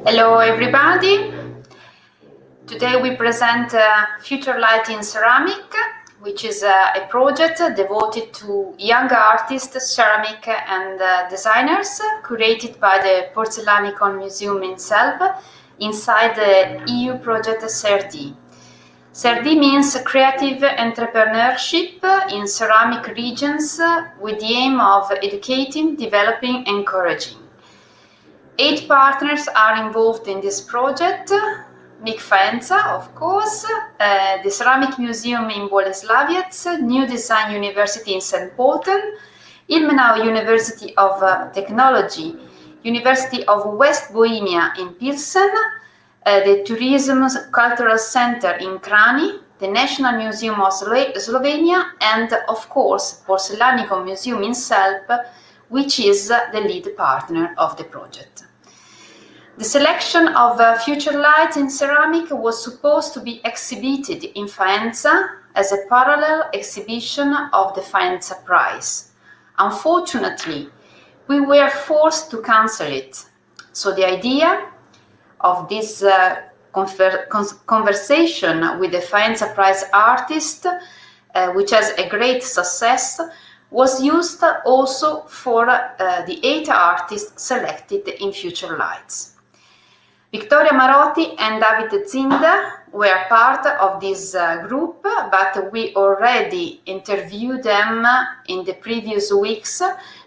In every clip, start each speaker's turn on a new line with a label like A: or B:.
A: Hello everybody. Today we present Future Light in Ceramic, which is a project devoted to young artists, ceramic and designers, curated by the Porzellanikon Museum in Selb inside the EU project CERD. CERD means creative entrepreneurship in ceramic regions with the aim of educating, developing, encouraging. 8 partners are involved in this project. Faenza, of course, the Ceramic Museum in Boleslaviec, New Design University in St. Pölten, Ilmenau University of Technology, University of West Bohemia in Pilsen, the Tourism Cultural Center in Krani, the National Museum of Slovenia, and of course, Porzellanikon Museum in Selb, which is the lead partner of the project. The selection of Future Light in Ceramic was supposed to be exhibited in Faenza as a parallel exhibition of the Faenza Prize. Unfortunately, we were forced to cancel it. So the idea of this conversation with the Faenza Prize artist, which has a great success, was used also for the 8 artists selected in Future Lights. Victoria Marotti and David Zinda were part of this group, but we already interviewed them in the previous weeks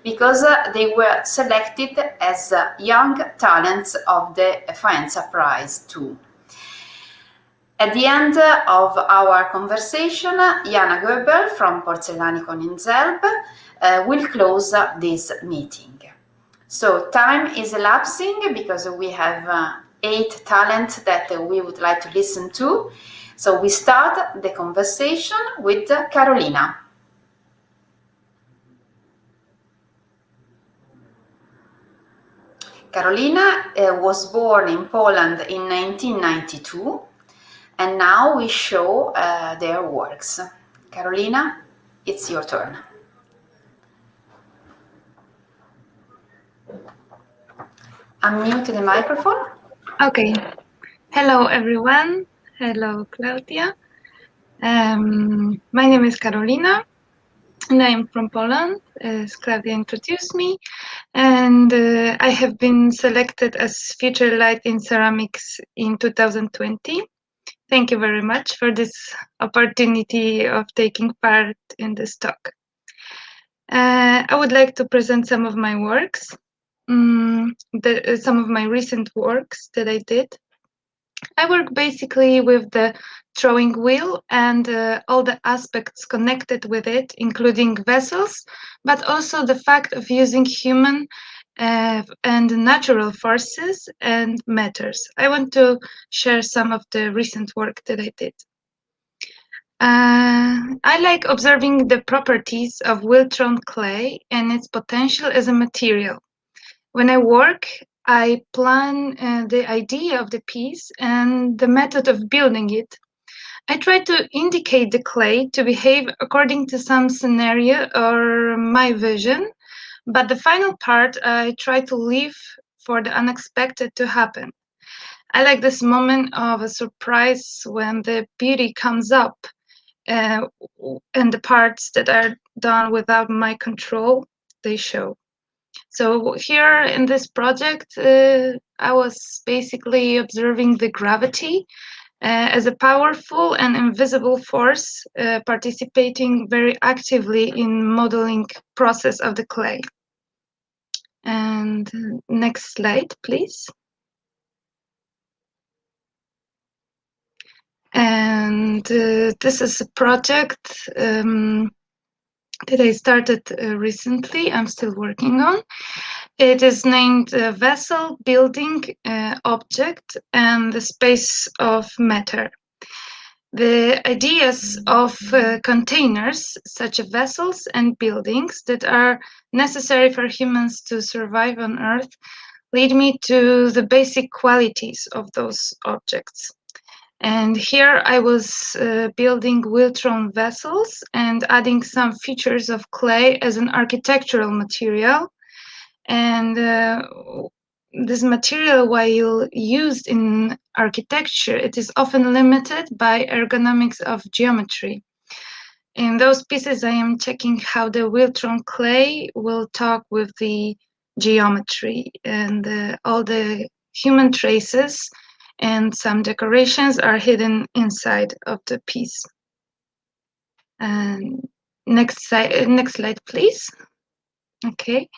A: because they were selected as young talents of the Faenza Prize too. At the end of our conversation, Jana Göbel from Porzellanikon in Selb will close this meeting. So time is elapsing because we have 8 talents that we would like to listen to. So we start the conversation with Carolina. Carolina was born in Poland in 1992, and now we show their works. Carolina, it's your turn. Unmute the microphone.
B: Okay. Hello, everyone. Hello, Claudia. My name is Carolina, and I am from Poland, as Claudia introduced me. And I have been selected as Future Light in Ceramics in 2020. Thank you very much for this opportunity of taking part in this talk. I would like to present some of my works. Some of my recent works that I did. I work basically with the throwing wheel and all the aspects connected with it, including vessels, but also the fact of using human and natural forces and matters. I want to share some of the recent work that I did. I like observing the properties of wheel-thrown clay and its potential as a material. When I work, I plan the idea of the piece and the method of building it. I try to indicate the clay to behave according to some scenario or my vision, but the final part I try to leave for the unexpected to happen. I like this moment of a surprise when the beauty comes up and the parts that are done without my control, they show. So here in this project, I was basically observing the gravity as a powerful and invisible force participating very actively in modeling process of the clay. And next slide, please. And this is a project that I started recently. I'm still working on. It is named Vessel, Building, Object, and the Space of Matter. The ideas of containers, such as vessels and buildings that are necessary for humans to survive on Earth, lead me to the basic qualities of those objects. And here I was building wheel-thrown vessels and adding some features of clay as an architectural material. And this material, while used in architecture, it is often limited by ergonomics of geometry. In those pieces, I am checking how the wheel-thrown clay will talk with the geometry, and all the human traces and some decorations are hidden inside of the piece. And next slide, please. Okay.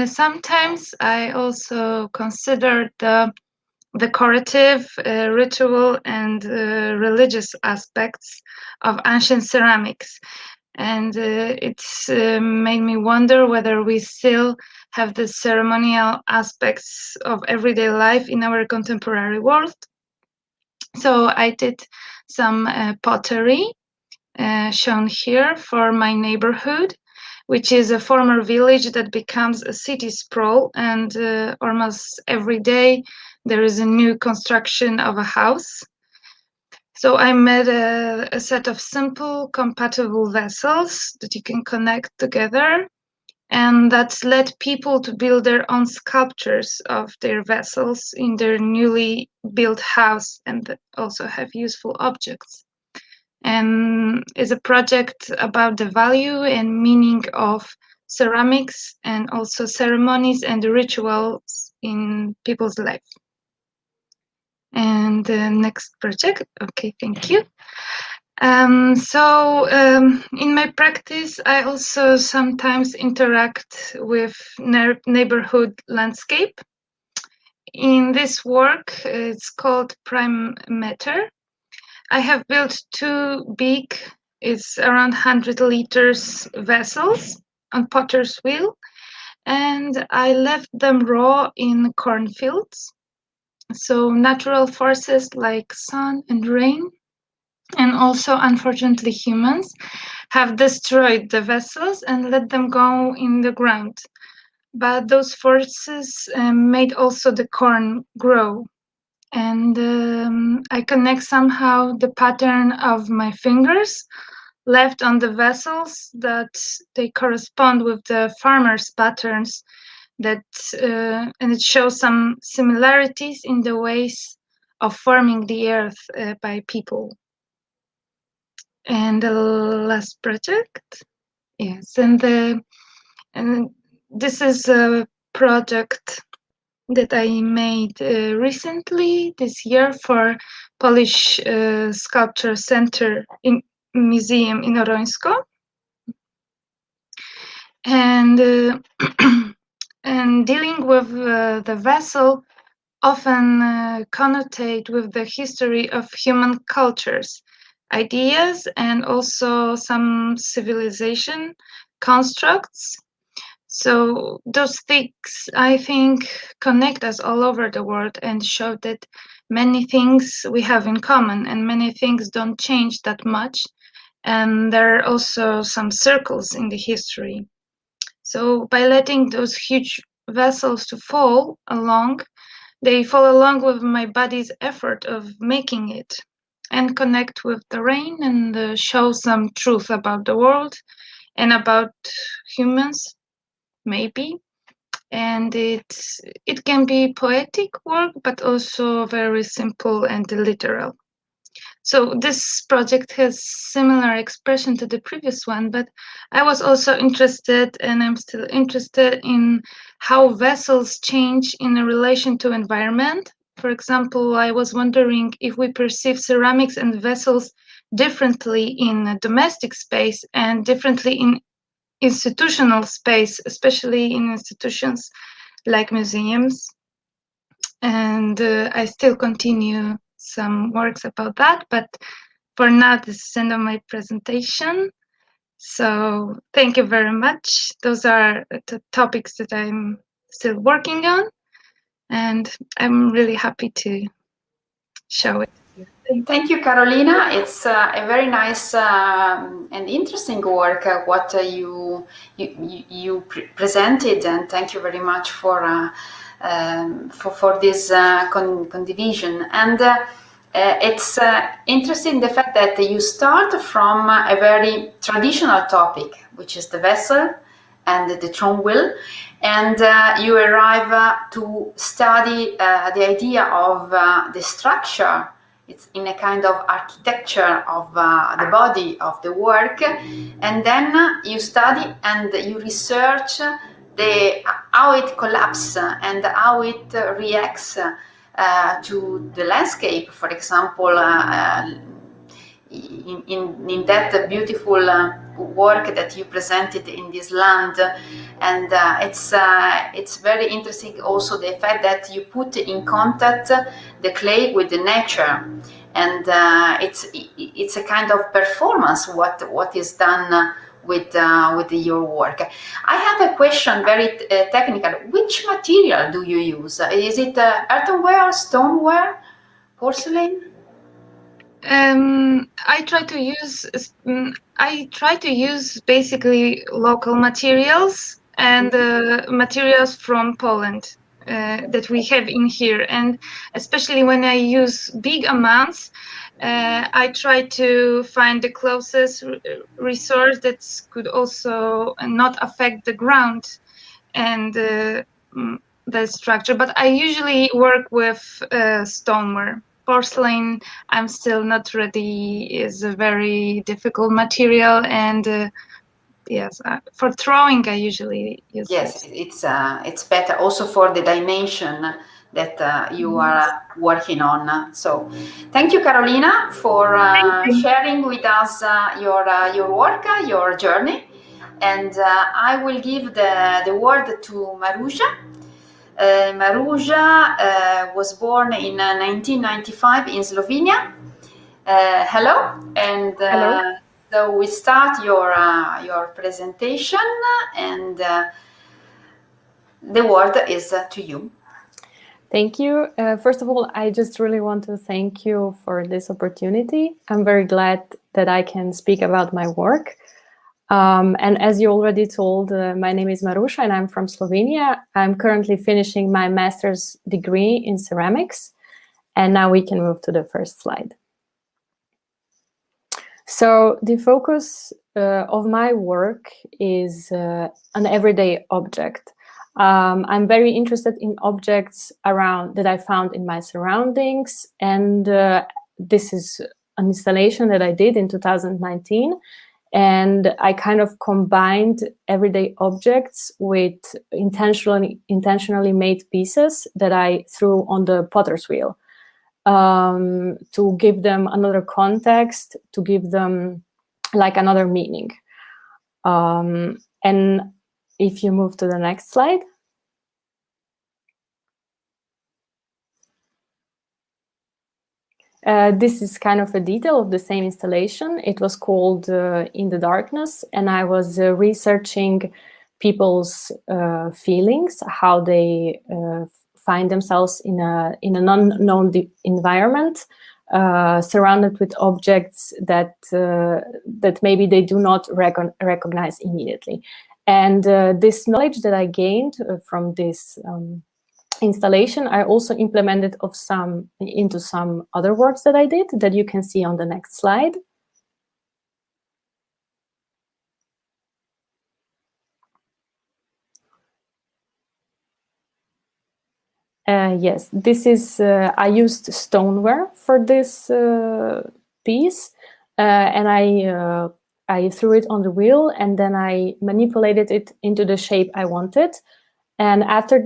B: Sometimes I also consider the decorative, ritual, and religious aspects of ancient ceramics. And it's made me wonder whether we still have the ceremonial aspects of everyday life in our contemporary world. So I did some pottery shown here for my neighborhood, which is a former village that becomes a city sprawl, and almost every day there is a new construction of a house. So I made a set of simple, compatible vessels that you can connect together, and that's led people to build their own sculptures of their vessels in their newly built house, and also have useful objects. And is a project about the value and meaning of ceramics and also ceremonies and rituals in people's life. And the next project, okay, thank you. In my practice, I also sometimes interact with neighborhood landscape. In this work, it's called Prime Matter. I have built two big, it's around 100 liters vessels on potter's wheel, and I left them raw in cornfields. So natural forces like sun and rain, and also unfortunately humans, have destroyed the vessels and let them go in the ground. But those forces made also the corn grow. And I connect somehow the pattern of my fingers left on the vessels, that they correspond with the farmer's patterns, that and it shows some similarities in the ways of forming the earth by people. And the last project, yes, and this is a project that I made recently this year for Polish Sculpture Center in Museum in Orońsko, and and dealing with the vessel often connotate with the history of human cultures, ideas, and also some civilization constructs. So those things, I think, connect us all over the world and show that many things we have in common and many things don't change that much. And there are also some circles in the history. So by letting those huge vessels to fall along, they fall along with my body's effort of making it, and connect with the rain and show some truth about the world and about humans, maybe. And it can be poetic work, but also very simple and literal. So this project has similar expression to the previous one, but I was also interested, and I'm still interested, in how vessels change in relation to environment. For example, I was wondering if we perceive ceramics and vessels differently in a domestic space and differently in institutional space, especially in institutions like museums. And I still continue some works about that, but for now, this is the end of my presentation. So thank you very much. Those are the topics that I'm still working on, and I'm really happy to show it.
A: Thank you, Carolina. It's a very nice and interesting work what you presented, and thank you very much for this condivision. And it's interesting the fact that you start from a very traditional topic, which is the vessel, and the throne wheel, and you arrive to study the idea of the structure. It's in a kind of architecture of the body of the work, and then you study and you research how it collapses and how it reacts to the landscape. For example, in that beautiful work that you presented in this land, and it's very interesting also the fact that you put in contact the clay with the nature, and it's a kind of performance what is done with your work. I have a question, very technical. Which material do you use? Is it earthenware, stoneware, porcelain?
B: I try to use basically local materials and materials from Poland that we have in here, and especially when I use big amounts, I try to find the closest resource that could also not affect the ground and the structure. But I usually work with stoneware. Porcelain, I'm still not ready, is a very difficult material, and yes, for throwing I usually use
A: Yes,
B: this.
A: it's better also for the dimension that you are working on. So thank you, Carolina, for sharing with us your work, your journey, and I will give the word to Maruja. Maruja was born in 1995 in Slovenia. Hello, and
C: Hello.
A: so we start your presentation, and the word is to you.
C: Thank you. First of all, I just really want to thank you for this opportunity. I'm very glad that I can speak about my work. And as you already told, my name is Maruša and I'm from Slovenia. I'm currently finishing my master's degree in ceramics. And now we can move to the first slide. So the focus of my work is an everyday object. I'm very interested in objects around that I found in my surroundings, and this is an installation that I did in 2019, and I kind of combined everyday objects with intentionally made pieces that I threw on the potter's wheel to give them another context, to give them like another meaning. And if you move to the next slide. This is kind of a detail of the same installation. It was called In the Darkness, and I was researching people's feelings, how they find themselves in an unknown environment, surrounded with objects that maybe they do not recognize immediately. And this knowledge that I gained from this installation, I also implemented into some other works that I did that you can see on the next slide. Yes, this is, I used stoneware for this piece, and I threw it on the wheel, and then I manipulated it into the shape I wanted. And after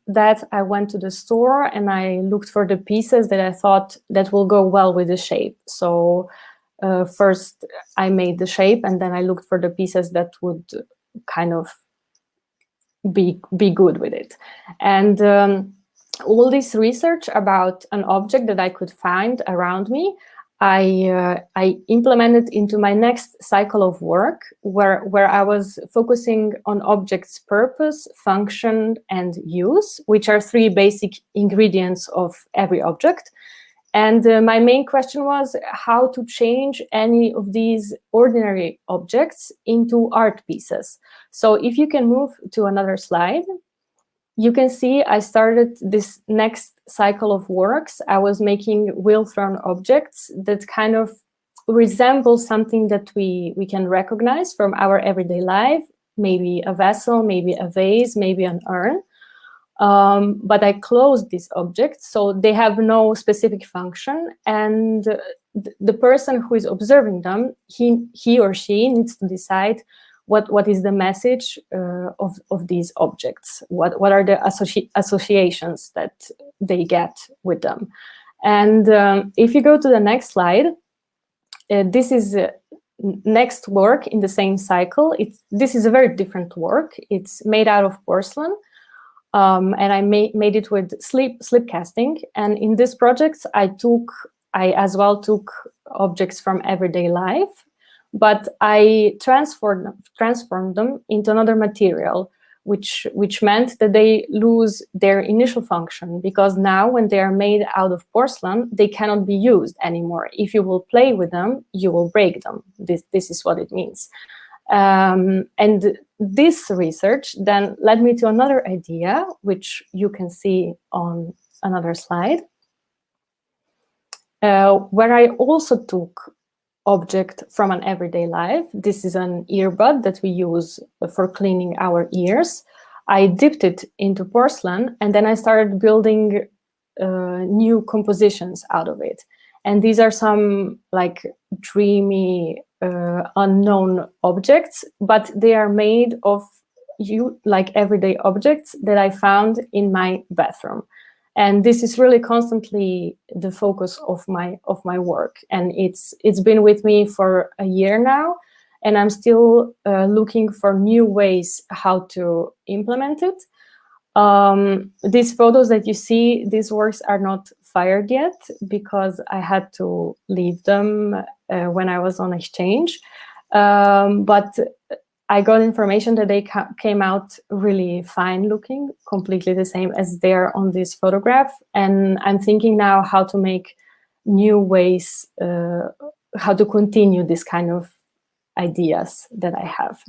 C: that, I went to the store and I looked for the pieces that I thought that will go well with the shape. So first I made the shape, and then I looked for the pieces that would kind of be good with it. And all this research about an object that I could find around me, I implemented into my next cycle of work, where I was focusing on objects' purpose, function, and use, which are three basic ingredients of every object. And my main question was how to change any of these ordinary objects into art pieces. So if you can move to another slide. You can see I started this next cycle of works. I was making wheel-thrown objects that kind of resemble something that we can recognize from our everyday life, maybe a vessel, maybe a vase, maybe an urn. But I close these objects, so they have no specific function, and the person who is observing them, he or she needs to decide what is the message of these objects, what are the associations that they get with them. And if you go to the next slide, this is next work in the same cycle. This is a very different work. It's made out of porcelain. And I made it with slip casting. And in this project, I as well took objects from everyday life, but I transformed them into another material, which meant that they lose their initial function, because now when they are made out of porcelain, they cannot be used anymore. If you will play with them, you will break them. This is what it means. And this research then led me to another idea, which you can see on another slide, where I also took object from an everyday life. This is an earbud that we use for cleaning our ears. I dipped it into porcelain, and then I started building new compositions out of it. And these are some like dreamy, unknown objects, but they are made of like everyday objects that I found in my bathroom. And this is really constantly the focus of my work. And it's been with me for a year now, and I'm still looking for new ways how to implement it. These photos that you see, these works are not fired yet because I had to leave them when I was on exchange. But I got information that they came out really fine looking, completely the same as they're on this photograph. And I'm thinking now how to make new ways, how to continue this kind of ideas that I have.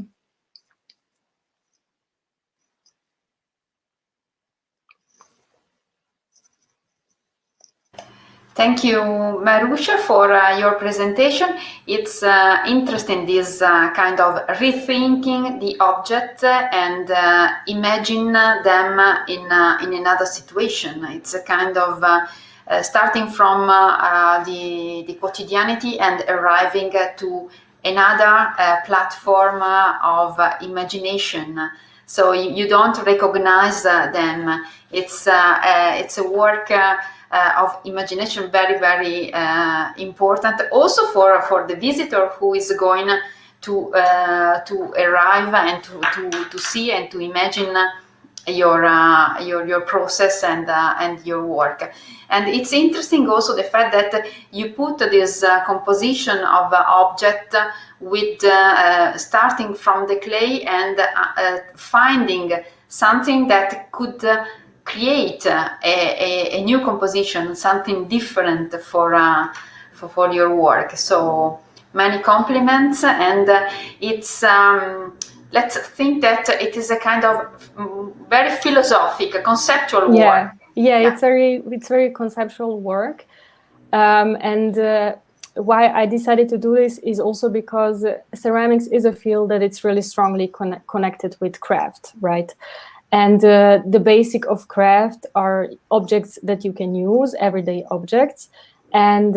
A: Thank you, Marusha, for your presentation. It's interesting, this kind of rethinking the object and imagine them in another situation. It's a kind of starting from the quotidianity and arriving to another platform of imagination. So you don't recognize them. It's a work of imagination, very, very important. Also for the visitor who is going to arrive and to see and to imagine your process and your work. And it's interesting also the fact that you put this composition of object with starting from the clay and finding something that could create a new composition, something different for your work. So many compliments, and it's let's think that it is a kind of very philosophic, conceptual work.
C: Yeah, it's very conceptual work, and why I decided to do this is also because ceramics is a field that it's really strongly connected with craft, right? And the basic of craft are objects that you can use, everyday objects. And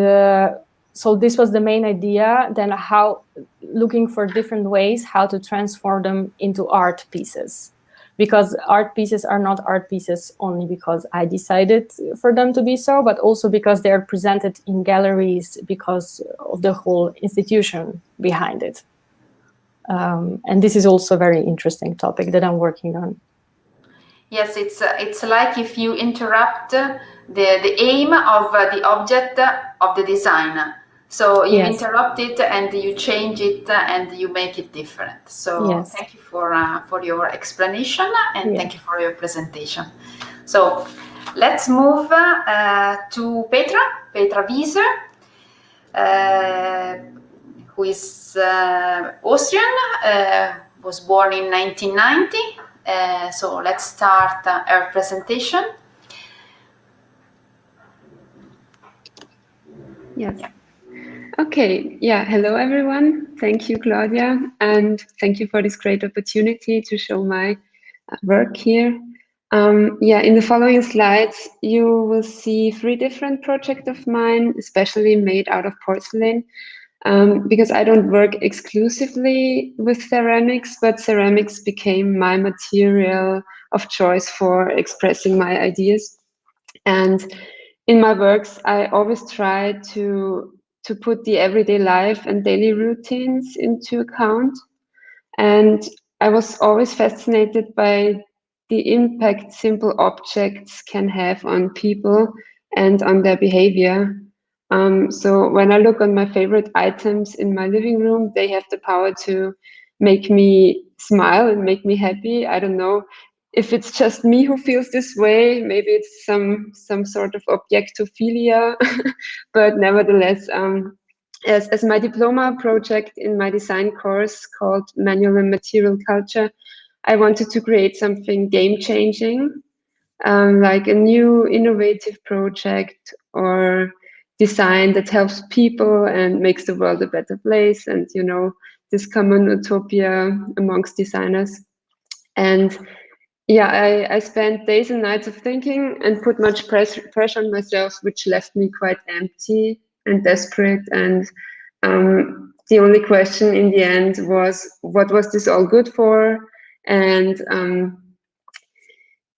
C: so this was the main idea, then how looking for different ways how to transform them into art pieces. Because art pieces are not art pieces only because I decided for them to be so, but also because they are presented in galleries because of the whole institution behind it. And this is also a very interesting topic that I'm working on.
A: Yes, it's like if you interrupt the aim of the object of the design. So you interrupt it and you change it and you make it different. So thank you for your explanation and thank you for your presentation. So let's move to Petra Wieser, who is Austrian, was born in 1990. So let's start our presentation.
D: Yes. Okay, yeah, hello everyone. Thank you, Claudia, and thank you for this great opportunity to show my work here. Yeah, in the following slides, you will see 3 different projects of mine, especially made out of porcelain, because I don't work exclusively with ceramics, but ceramics became my material of choice for expressing my ideas. And in my works, I always try to put the everyday life and daily routines into account. And I was always fascinated by the impact simple objects can have on people and on their behavior. So when I look on my favorite items in my living room, they have the power to make me smile and make me happy. I don't know if it's just me who feels this way. Maybe it's some sort of objectophilia, but nevertheless, as my diploma project in my design course called Manual and Material Culture, I wanted to create something game-changing, like a new innovative project or design that helps people and makes the world a better place, and this common utopia amongst designers. And yeah, I spent days and nights of thinking and put much pressure on myself, which left me quite empty and desperate. And the only question in the end was, what was this all good for? And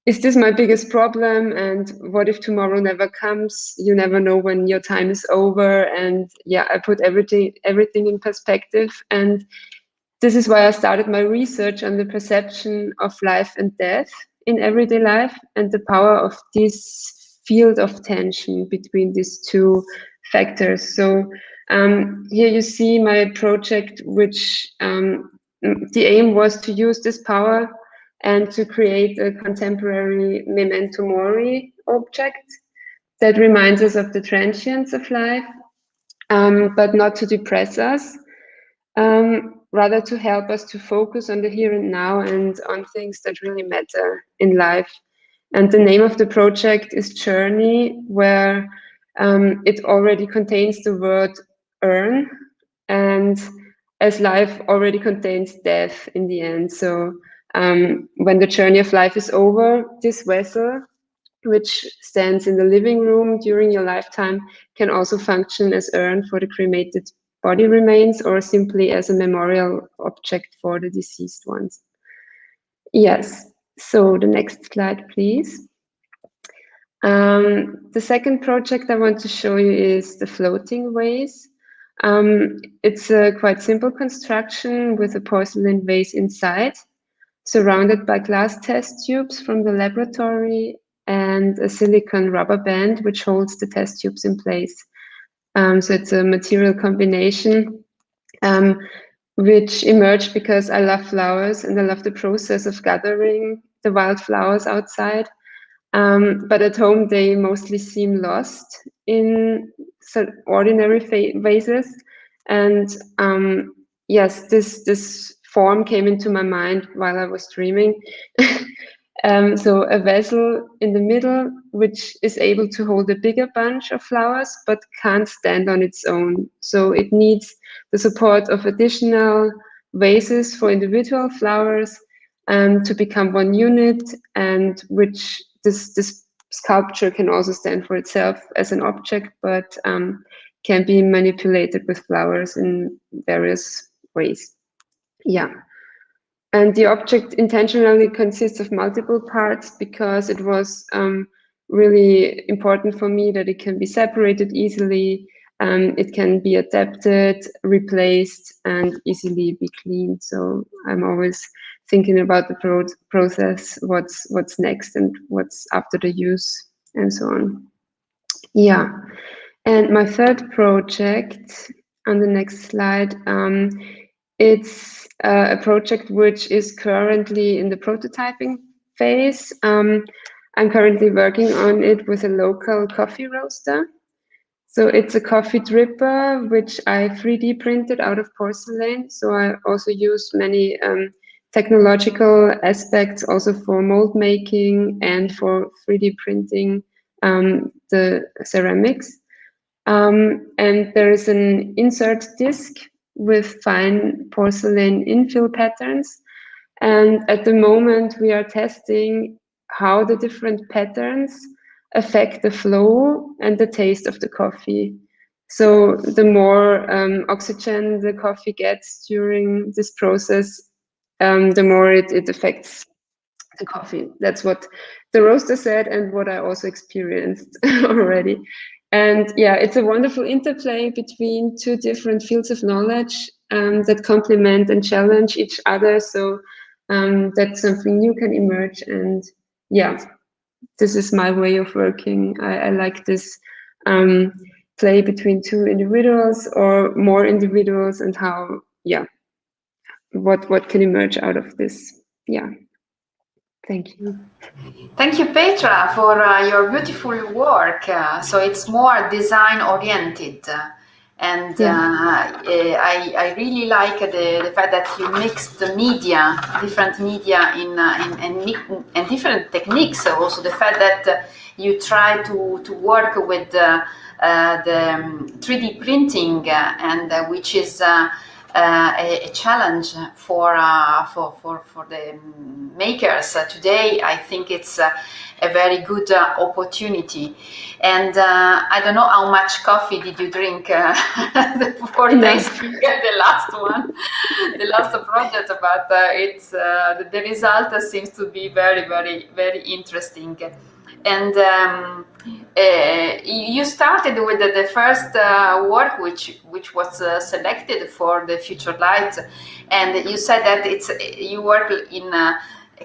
D: is this my biggest problem? And what if tomorrow never comes? You never know when your time is over. And yeah, I put everything in perspective. And this is why I started my research on the perception of life and death in everyday life and the power of this field of tension between these two factors. So here you see my project, which the aim was to use this power and to create a contemporary memento mori object that reminds us of the transience of life, but not to depress us. Rather to help us to focus on the here and now and on things that really matter in life. And the name of the project is Journey, where it already contains the word earn, and as life already contains death in the end. So when the journey of life is over, this vessel, which stands in the living room during your lifetime, can also function as urn for the cremated body remains or simply as a memorial object for the deceased ones. Yes, so the next slide, please. The second project I want to show you is the floating vase. It's a quite simple construction with a porcelain vase inside, surrounded by glass test tubes from the laboratory and a silicone rubber band which holds the test tubes in place. So it's a material combination which emerged because I love flowers and I love the process of gathering the wild flowers outside. But at home, they mostly seem lost in ordinary vases. And yes, this form came into my mind while I was dreaming. So a vessel in the middle, which is able to hold a bigger bunch of flowers, but can't stand on its own. So it needs the support of additional vases for individual flowers to become one unit, and which this sculpture can also stand for itself as an object, but can be manipulated with flowers in various ways. Yeah. And the object intentionally consists of multiple parts because it was really important for me that it can be separated easily, it can be adapted, replaced, and easily be cleaned. So I'm always thinking about the process, what's next and what's after the use and so on. Yeah. And my third project on the next slide, it's a project which is currently in the prototyping phase. I'm currently working on it with a local coffee roaster. So it's a coffee dripper, which I 3D printed out of porcelain. So I also used many technological aspects also for mold making and for 3D printing the ceramics. And there is an insert disc with fine porcelain infill patterns. And at the moment, we are testing how the different patterns affect the flow and the taste of the coffee. So the more oxygen the coffee gets during this process, the more it affects the coffee. That's what the roaster said and what I also experienced already. And yeah, it's a wonderful interplay between two different fields of knowledge that complement and challenge each other. So that something new can emerge. And yeah, this is my way of working. I like this play between two individuals or more individuals, and how, yeah, what can emerge out of this. Yeah. Thank you.
A: Thank you, Petra, for your beautiful work. So it's more design oriented. And I really like the fact that you mixed the media, different media and different techniques. Also the fact that you try to work with the 3D printing, and which is a challenge for the makers today. I think it's a very good opportunity. And I don't know how much coffee did you drink before tasting the last one, the last project, but it's the result seems to be very, very, very interesting. And you started with the first work which was selected for the Future Light, and you said that you work in a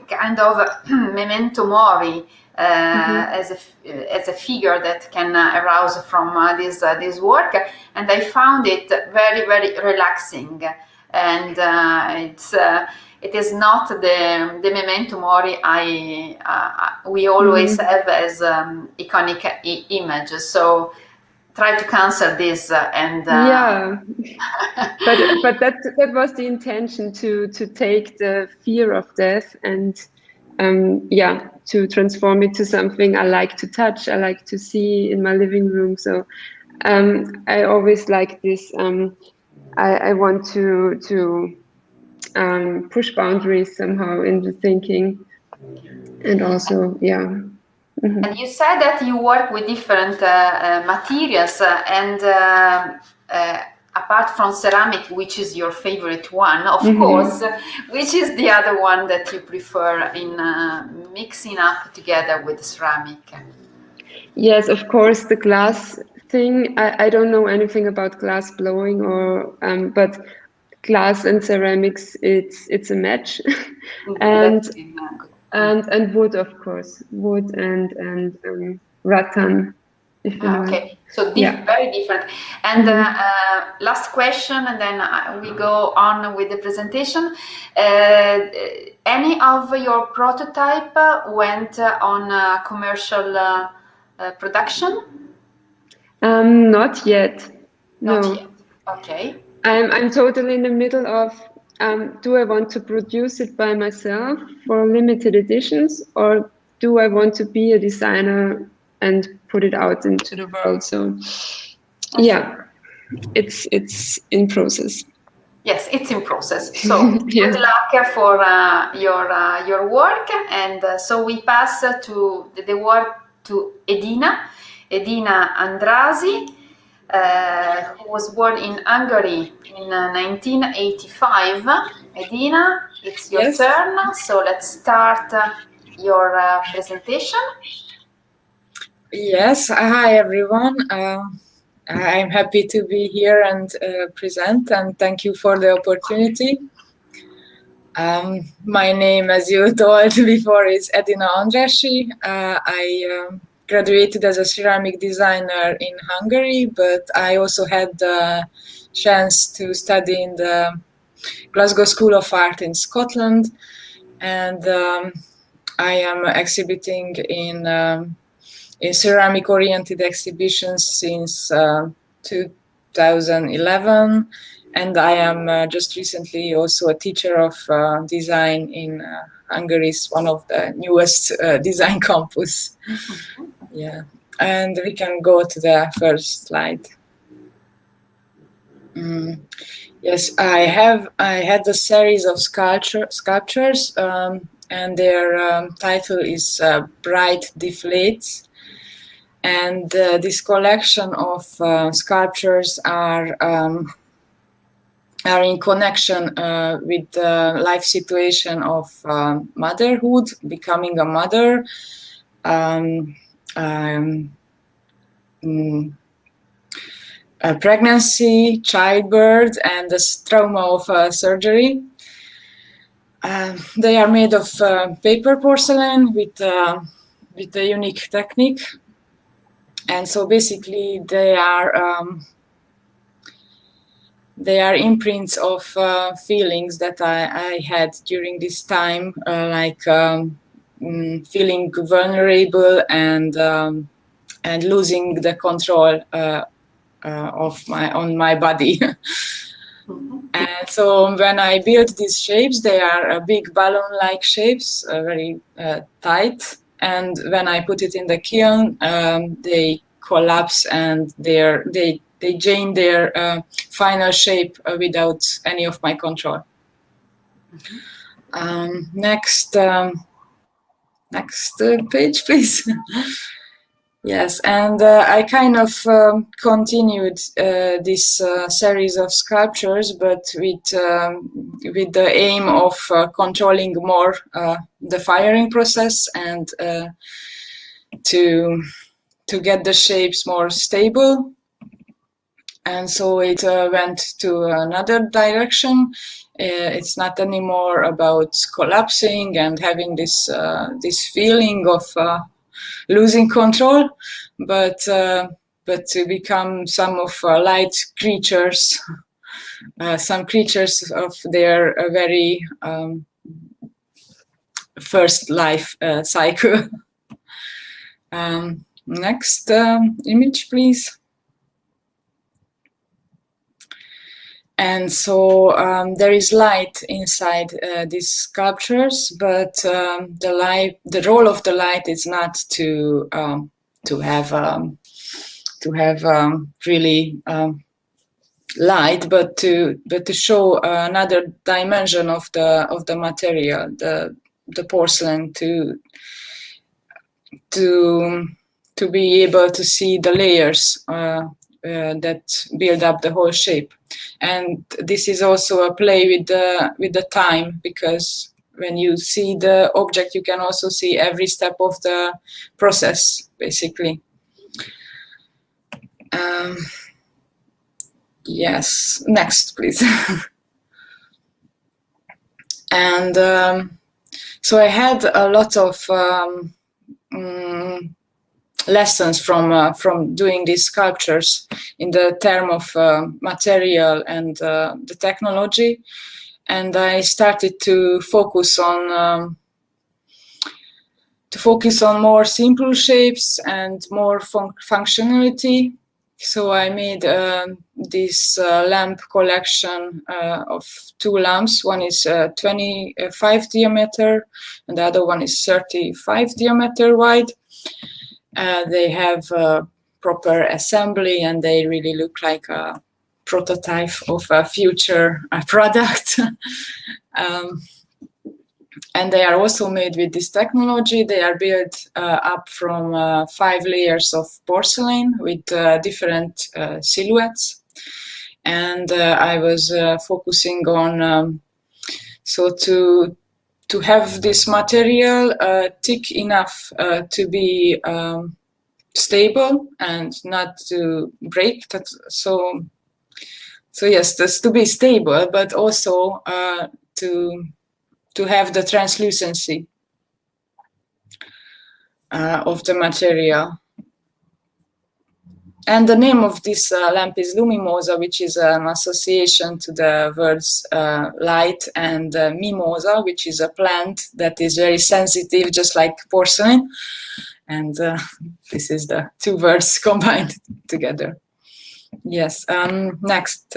A: kind of memento mori, as a figure that can arouse from this work, and I found it very, very relaxing, and it is not the memento mori we always have as iconic image. So try to cancel this and
D: yeah, but that was the intention, to take the fear of death and yeah, to transform it to something I like to touch, I like to see in my living room. So I always like this. I want to push boundaries somehow in the thinking, and also, yeah. Mm-hmm.
A: And you said that you work with different materials, and apart from ceramic, which is your favorite one, of course, which is the other one that you prefer in mixing up together with ceramic?
D: Yes, of course, the glass thing. I don't know anything about glass blowing, or but glass and ceramics, it's a match. And wood, of course, wood and rattan. If you know.
A: Okay, so very different. And last question, and then we go on with the presentation. Any of your prototype went on commercial production?
D: Not yet.
A: Not
D: No.
A: yet. Okay.
D: I'm totally in the middle of, do I want to produce it by myself for limited editions, or do I want to be a designer and put it out into the world? So yeah, it's in process.
A: Yes, it's in process. So good luck for your work. And so we pass to the word to Edina Andrasi, who was born in Hungary in 1985. Edina, it's your turn. So let's start your presentation.
E: Yes, hi everyone. I'm happy to be here and present, and thank you for the opportunity. My name, as you told before, is Edina Andrasi. I graduated as a ceramic designer in Hungary, but I also had the chance to study in the Glasgow School of Art in Scotland, and I am exhibiting in ceramic-oriented exhibitions since 2011, and I am just recently also a teacher of design in Hungary's one of the newest design campus. Yeah, And we can go to the first slide. Yes, I had a series of sculptures, and their title is Bright Deflates. And this collection of sculptures are in connection with the life situation of motherhood, becoming a mother, pregnancy, childbirth, and the trauma of surgery. They are made of paper porcelain with a unique technique, and so basically they are imprints of feelings that I had during this time, like feeling vulnerable and losing the control on my body. And so when I built these shapes, they are big balloon-like shapes, very tight. And when I put it in the kiln, they collapse and they gain their final shape without any of my control. Next page, please. Yes, and I kind of continued this series of sculptures, but with the aim of controlling more the firing process and to get the shapes more stable. And so it went to another direction. It's not anymore about collapsing and having this feeling of losing control, but to become some of light creatures, some creatures of their very first life cycle. Next image, please. And so there is light inside these sculptures, but the role of the light is not to have really light, but to show another dimension of the material, the porcelain, to be able to see the layers that build up the whole shape. And this is also a play with the time, because when you see the object, you can also see every step of the process, basically. Yes, next, please. And so I had a lot of lessons from doing these sculptures in the term of material and the technology, and I started to focus on more simple shapes and more functionality. So I made this lamp collection of 2 lamps. One is 25 diameter, and the other one is 35 diameter wide. They have proper assembly, and they really look like a prototype of a future product. And they are also made with this technology. They are built up from 5 layers of porcelain with different silhouettes. And I was focusing on so to have this material thick enough to be stable and not to break. So yes, that's to be stable, but also to have the translucency of the material. And the name of this lamp is Lumimosa, which is an association to the words light, and mimosa, which is a plant that is very sensitive, just like porcelain. And this is the 2 words combined together. Yes, next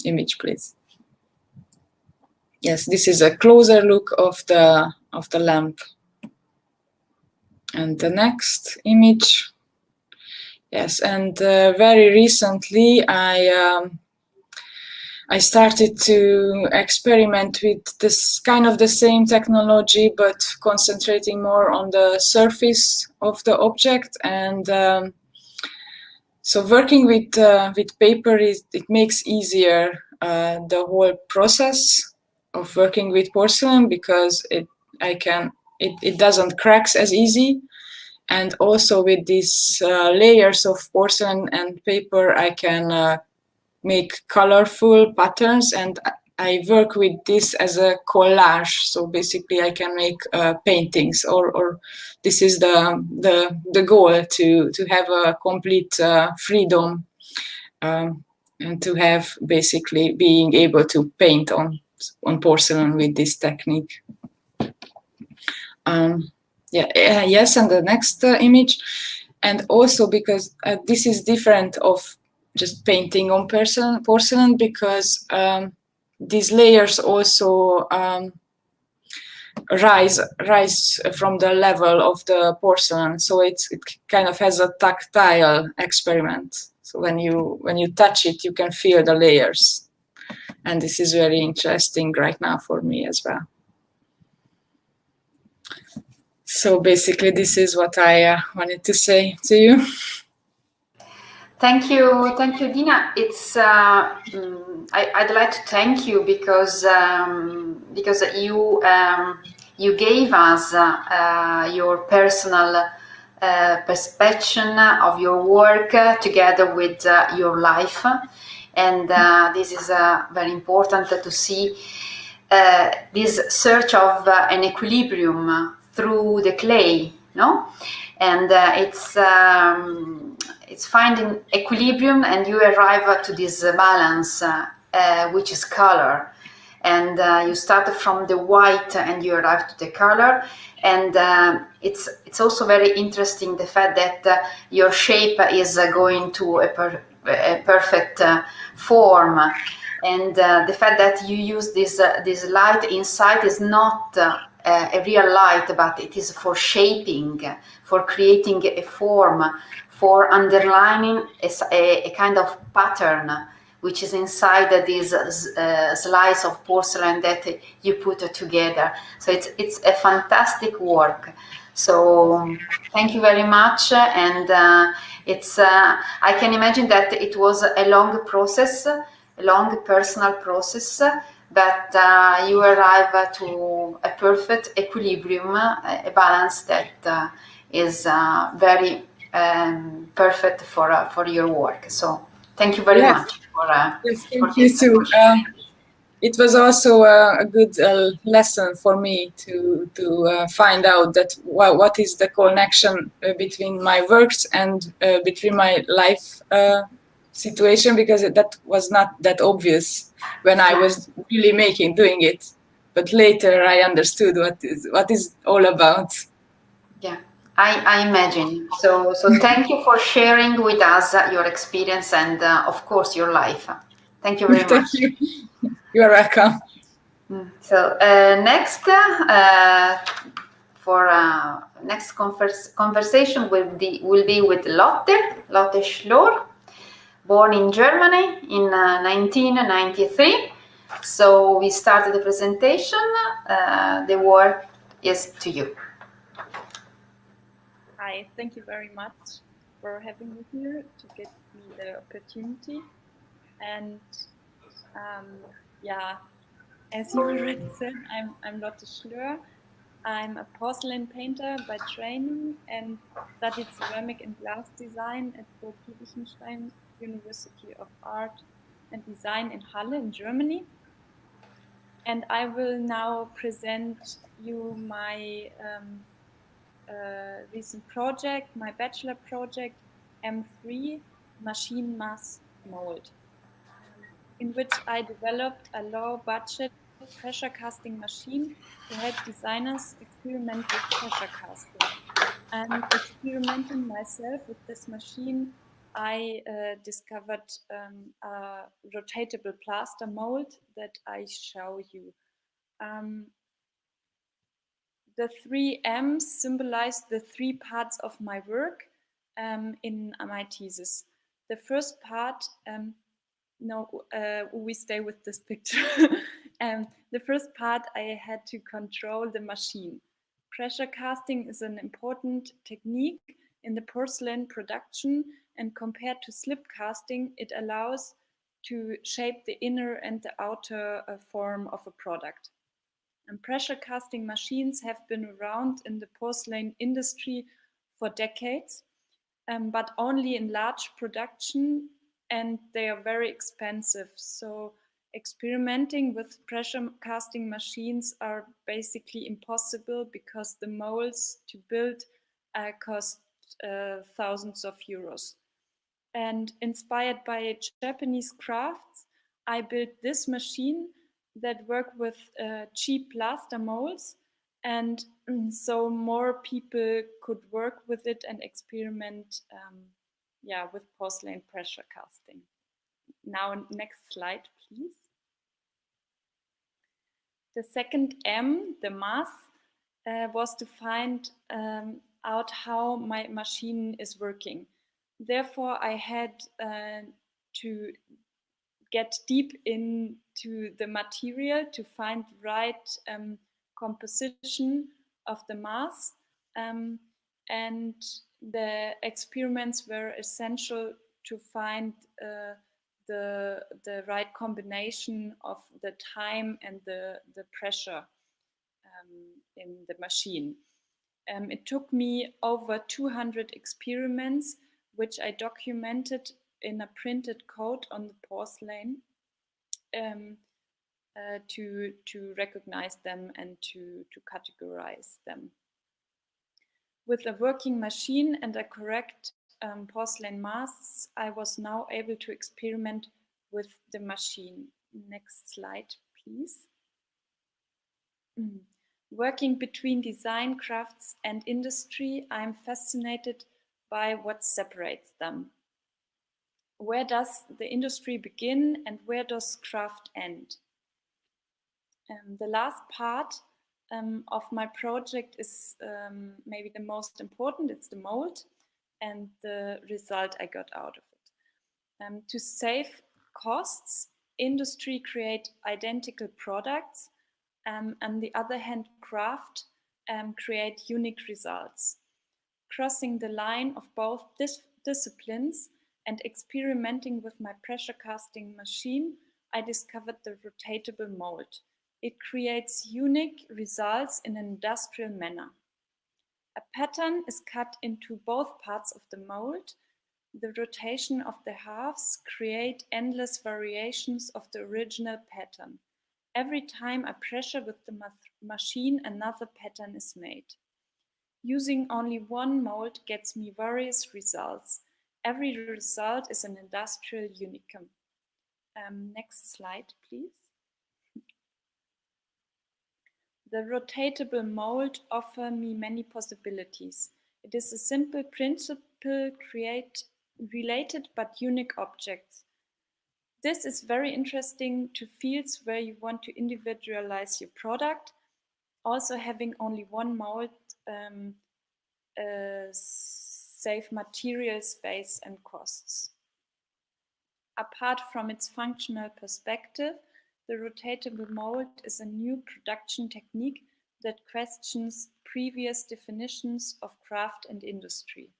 E: image, please. Yes, this is a closer look of the lamp. And the next image. Yes, and very recently I started to experiment with this kind of the same technology, but concentrating more on the surface of the object. And so working with paper it makes easier the whole process of working with porcelain, because it doesn't cracks as easy. And also with these layers of porcelain and paper, I can make colorful patterns, and I work with this as a collage. So basically I can make paintings, or this is the goal, to have a complete freedom, and to have basically being able to paint on porcelain with this technique. Yes, and the next image. And also because this is different of just painting on porcelain, because these layers also rise from the level of the porcelain, so it kind of has a tactile experiment. So when you touch it, you can feel the layers, and this is very interesting right now for me as well. So basically, this is what I wanted to say to you.
A: Thank you, Dina. It's I'd like to thank you because you gave us your personal perception of your work together with your life, and this is very important to see this search of an equilibrium through the clay, no? And it's finding equilibrium, and you arrive to this balance, which is color. And you start from the white and you arrive to the color. And it's also very interesting the fact that your shape is going to a perfect form. And the fact that you use this light inside is not a real light, but it is for shaping, for creating a form, for underlining a kind of pattern which is inside this slice of porcelain that you put together. So it's a fantastic work. So thank you very much. And I can imagine that it was a long process, a long personal process, but you arrive to a perfect equilibrium, a balance that is very perfect for your work. So thank you very much for
E: yes, thank you too. It was also a good lesson for me to find out that what is the connection between my works and between my life situation, because that was not that obvious when I was really doing it. But later I understood what is all about.
A: Yeah, I imagine. So thank you for sharing with us your experience and of course your life. Thank you very much.
E: Thank you. You are welcome.
A: So next for next conversation will be with Lotte Schlor, born in Germany in 1993. So we started the presentation. The word is to you.
F: Hi, thank you very much for having me here to give me the opportunity. And yeah, as you already said, I'm Lotte Schlor. I'm a porcelain painter by training and studied ceramic and glass design at the Friedrich University of Art and Design in Halle in Germany. And I will now present you my recent project, my bachelor project, M3 Machine Mass Mold, in which I developed a low budget pressure casting machine to help designers experiment with pressure casting. And experimenting myself with this machine, I discovered a rotatable plaster mold that I show you. The 3 M's symbolize the 3 parts of my work. in my thesis. The first part, we stay with this picture. The first part, I had to control the machine. Pressure casting is an important technique in the porcelain production, and compared to slip casting, it allows to shape the inner and the outer form of a product. And pressure casting machines have been around in the porcelain industry for decades, but only in large production, and they are very expensive. So experimenting with pressure casting machines are basically impossible because the molds to build cost thousands of euros. And inspired by Japanese crafts, I built this machine that work with cheap plaster molds, and so more people could work with it and experiment with porcelain pressure casting. Now, next slide, please. The second M, the mass, was to find out how my machine is working. Therefore, I had to get deep into the material to find the right composition of the mass, and the experiments were essential to find the right combination of the time and the pressure in the machine. It took me over 200 experiments, which I documented in a printed code on the porcelain to recognize them and to categorize them. With a working machine and a correct porcelain mass, I was now able to experiment with the machine. Next slide, please. Working between design, crafts, and industry, I'm fascinated by what separates them. Where does the industry begin and where does craft end? The last part of my project is maybe the most important. It's the mold and the result I got out of it. To save costs, industry create identical products. On the other hand, craft create unique results. Crossing the line of both disciplines and experimenting with my pressure casting machine, I discovered the rotatable mold. It creates unique results in an industrial manner. A pattern is cut into both parts of the mold. The rotation of the halves create endless variations of the original pattern. Every time I pressure with the machine, another pattern is made. Using only one mold gets me various results. Every result is an industrial unicum. Next slide, please. The rotatable mold offers me many possibilities. It is a simple principle, create related but unique objects. This is very interesting to fields where you want to individualize your product. Also, having only one mold save material space and costs. Apart from its functional perspective, the rotatable mold is a new production technique that questions previous definitions of craft and industry.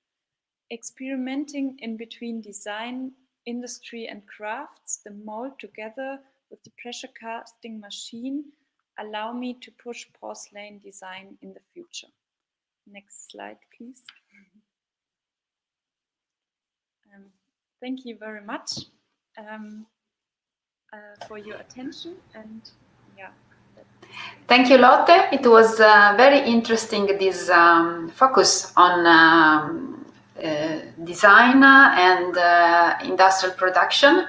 F: Experimenting in between design, industry and crafts, the mold together with the pressure casting machine allow me to push porcelain design in the future. Next slide, please. Thank you very much for your attention, and yeah.
A: Thank you, Lotte. It was very interesting, this focus on design and industrial production,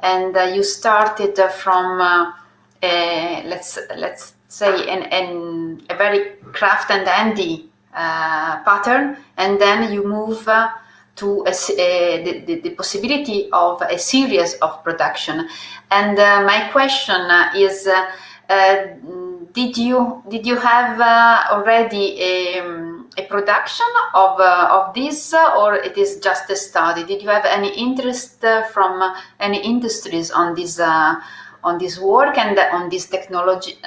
A: and you started from let's say a very craft and handy pattern, and then you move to the possibility of a series of production. And my question is, did you have already a production of this, or it is just a study? Did you have any interest from any industries on this work and on this technology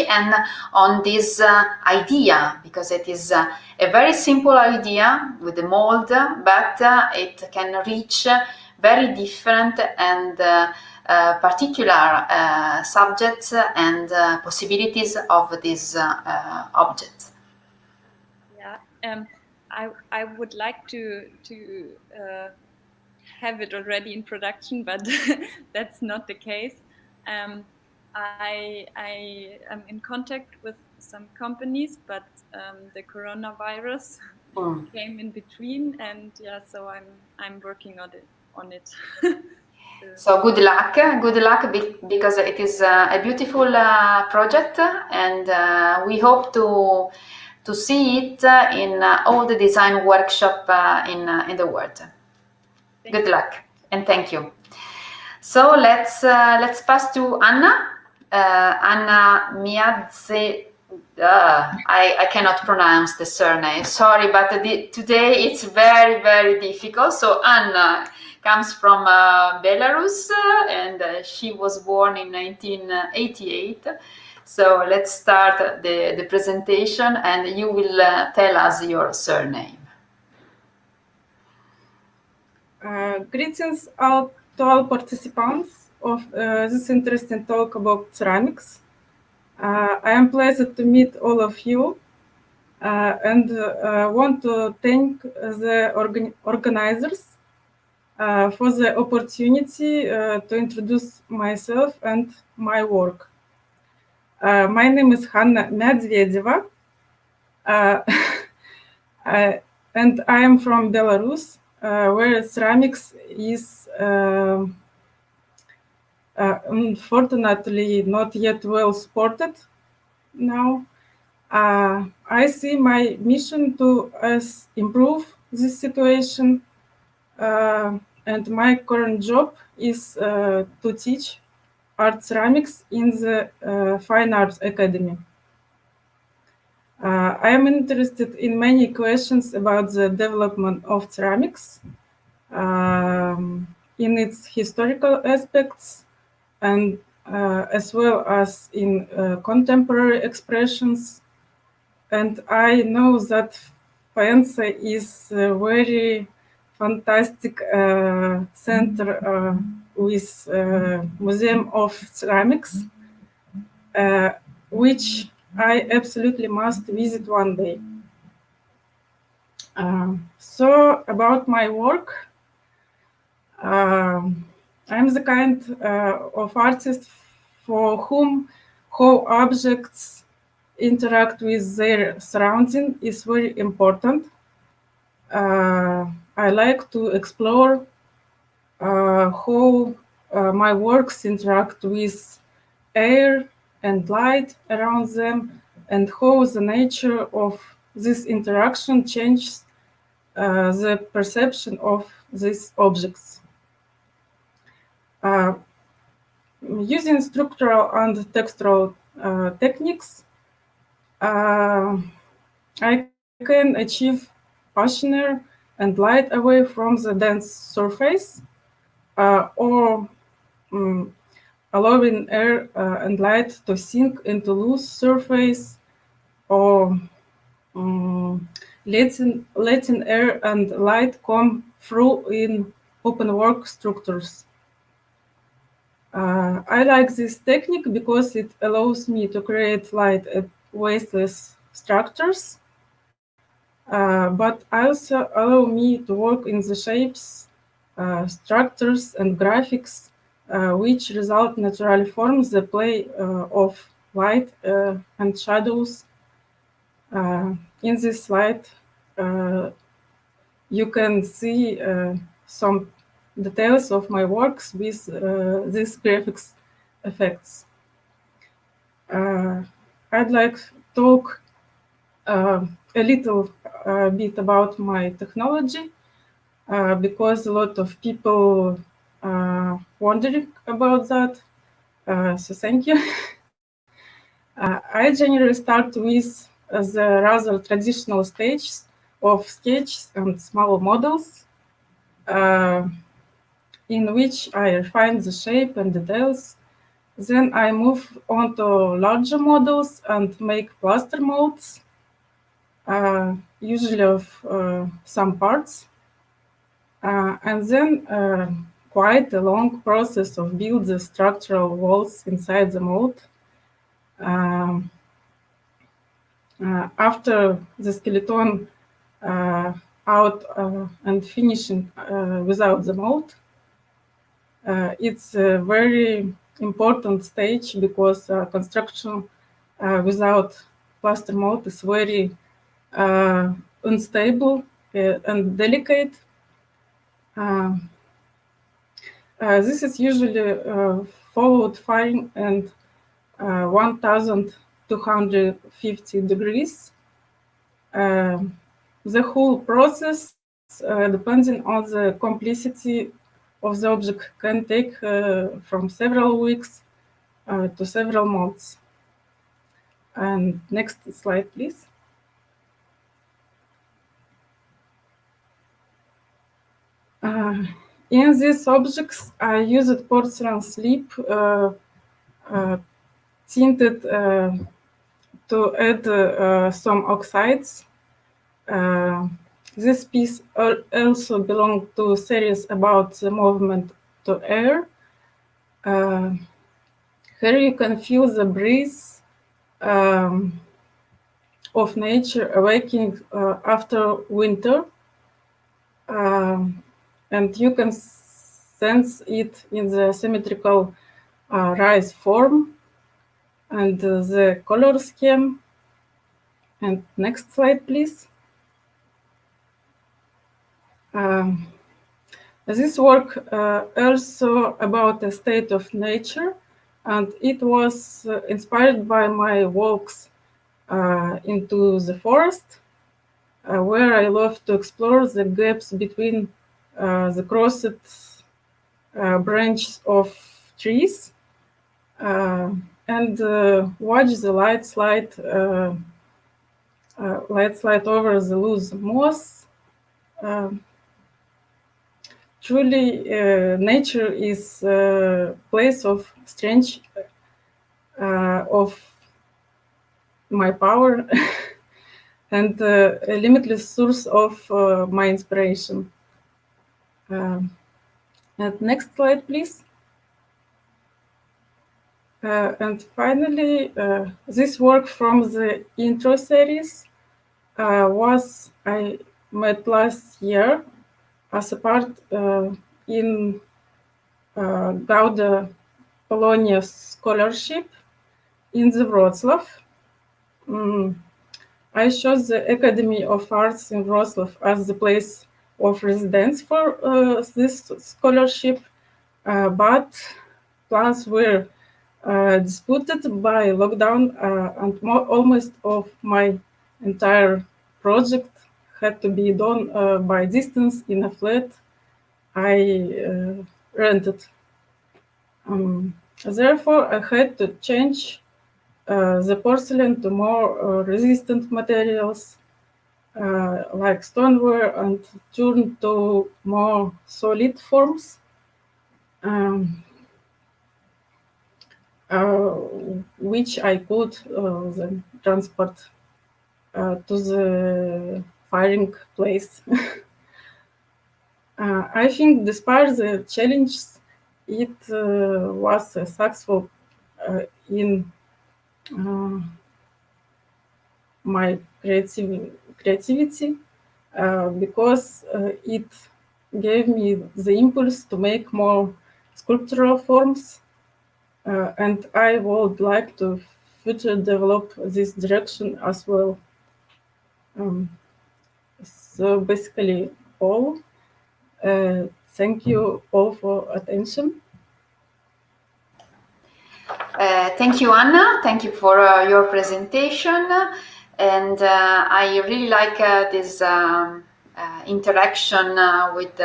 A: and on this idea? Because it is a very simple idea with the mold, but it can reach very different and particular subjects and possibilities of this object.
F: Yeah, I would like to have it already in production, but that's not the case. I am in contact with some companies, but the coronavirus came in between, and yeah, so I'm working on it.
A: So good luck because it is a beautiful project, and we hope to see it in all the design workshop in the world. Good luck and thank you. So let's pass to Anna. Anna Miadze. I cannot pronounce the surname. Sorry, but today it's very, very difficult. So Anna comes from Belarus, and she was born in 1988. So let's start the presentation, and you will tell us your surname.
G: Greetings to all participants of this interesting talk about ceramics. I am pleased to meet all of you and want to thank the organizers for the opportunity to introduce myself and my work. My name is Hanna Medvedeva, and I am from Belarus, where ceramics is unfortunately not yet well supported now. I see my mission to improve this situation, and my current job is to teach art ceramics in the Fine Arts Academy. I am interested in many questions about the development of ceramics, in its historical aspects, and as well as in contemporary expressions. And I know that Faenza is a very fantastic center with Museum of Ceramics, which I absolutely must visit one day. So about my work, I'm the kind of artist for whom how objects interact with their surrounding is very important. I like to explore how my works interact with air and light around them, and how the nature of this interaction changes the perception of these objects. Using structural and textural techniques, I can achieve passing air and light away from the dense surface, or allowing air and light to sink into loose surface, or letting air and light come through in open work structures. I like this technique because it allows me to create light and wasteless structures, but also allow me to work in the shapes, structures, and graphics which result naturally from the play of light and shadows. In this slide, you can see some details of my works with these graphics effects. I'd like to talk a little bit about my technology, because a lot of people wondering about that. So thank you. I generally start with the rather traditional stages of sketches and small models, in which I refine the shape and details. Then I move on to larger models and make plaster molds, usually of some parts. And then quite a long process of build the structural walls inside the mold. After the skeleton out and finishing without the mold, it's a very important stage because construction without plaster mold is very unstable and delicate. This is usually followed fine and 1250 degrees. The whole process, depending on the complexity of the object, can take from several weeks to several months. And next slide, please. In these objects, I used porcelain slip tinted to add some oxides. This piece also belongs to a series about the movement to air. Here you can feel the breeze of nature awakening after winter. And you can sense it in the symmetrical rise form and the color scheme. And next slide, please. This work also about the state of nature, and it was inspired by my walks into the forest, where I love to explore the gaps between the crossed branches of trees and watch the light slide over the loose moss. Truly, nature is a place of strength of my power and a limitless source of my inspiration. And next slide, please. And finally, this work from the intro series was I made last year as a part in Gauda Polonia scholarship in the Wrocław. I chose the Academy of Arts in Wrocław as the place of residence for this scholarship, but plans were disputed by lockdown, and almost of my entire project had to be done by distance in a flat I rented. Therefore, I had to change the porcelain to more resistant materials like stoneware and turn to more solid forms. Which I could then transport to the firing place. I think despite the challenges, it was successful in my creativity because it gave me the impulse to make more sculptural forms. And I would like to future develop this direction as well. So basically all. Thank you all for attention.
A: Thank you, Anna. Thank you for your presentation. And I really like this interaction with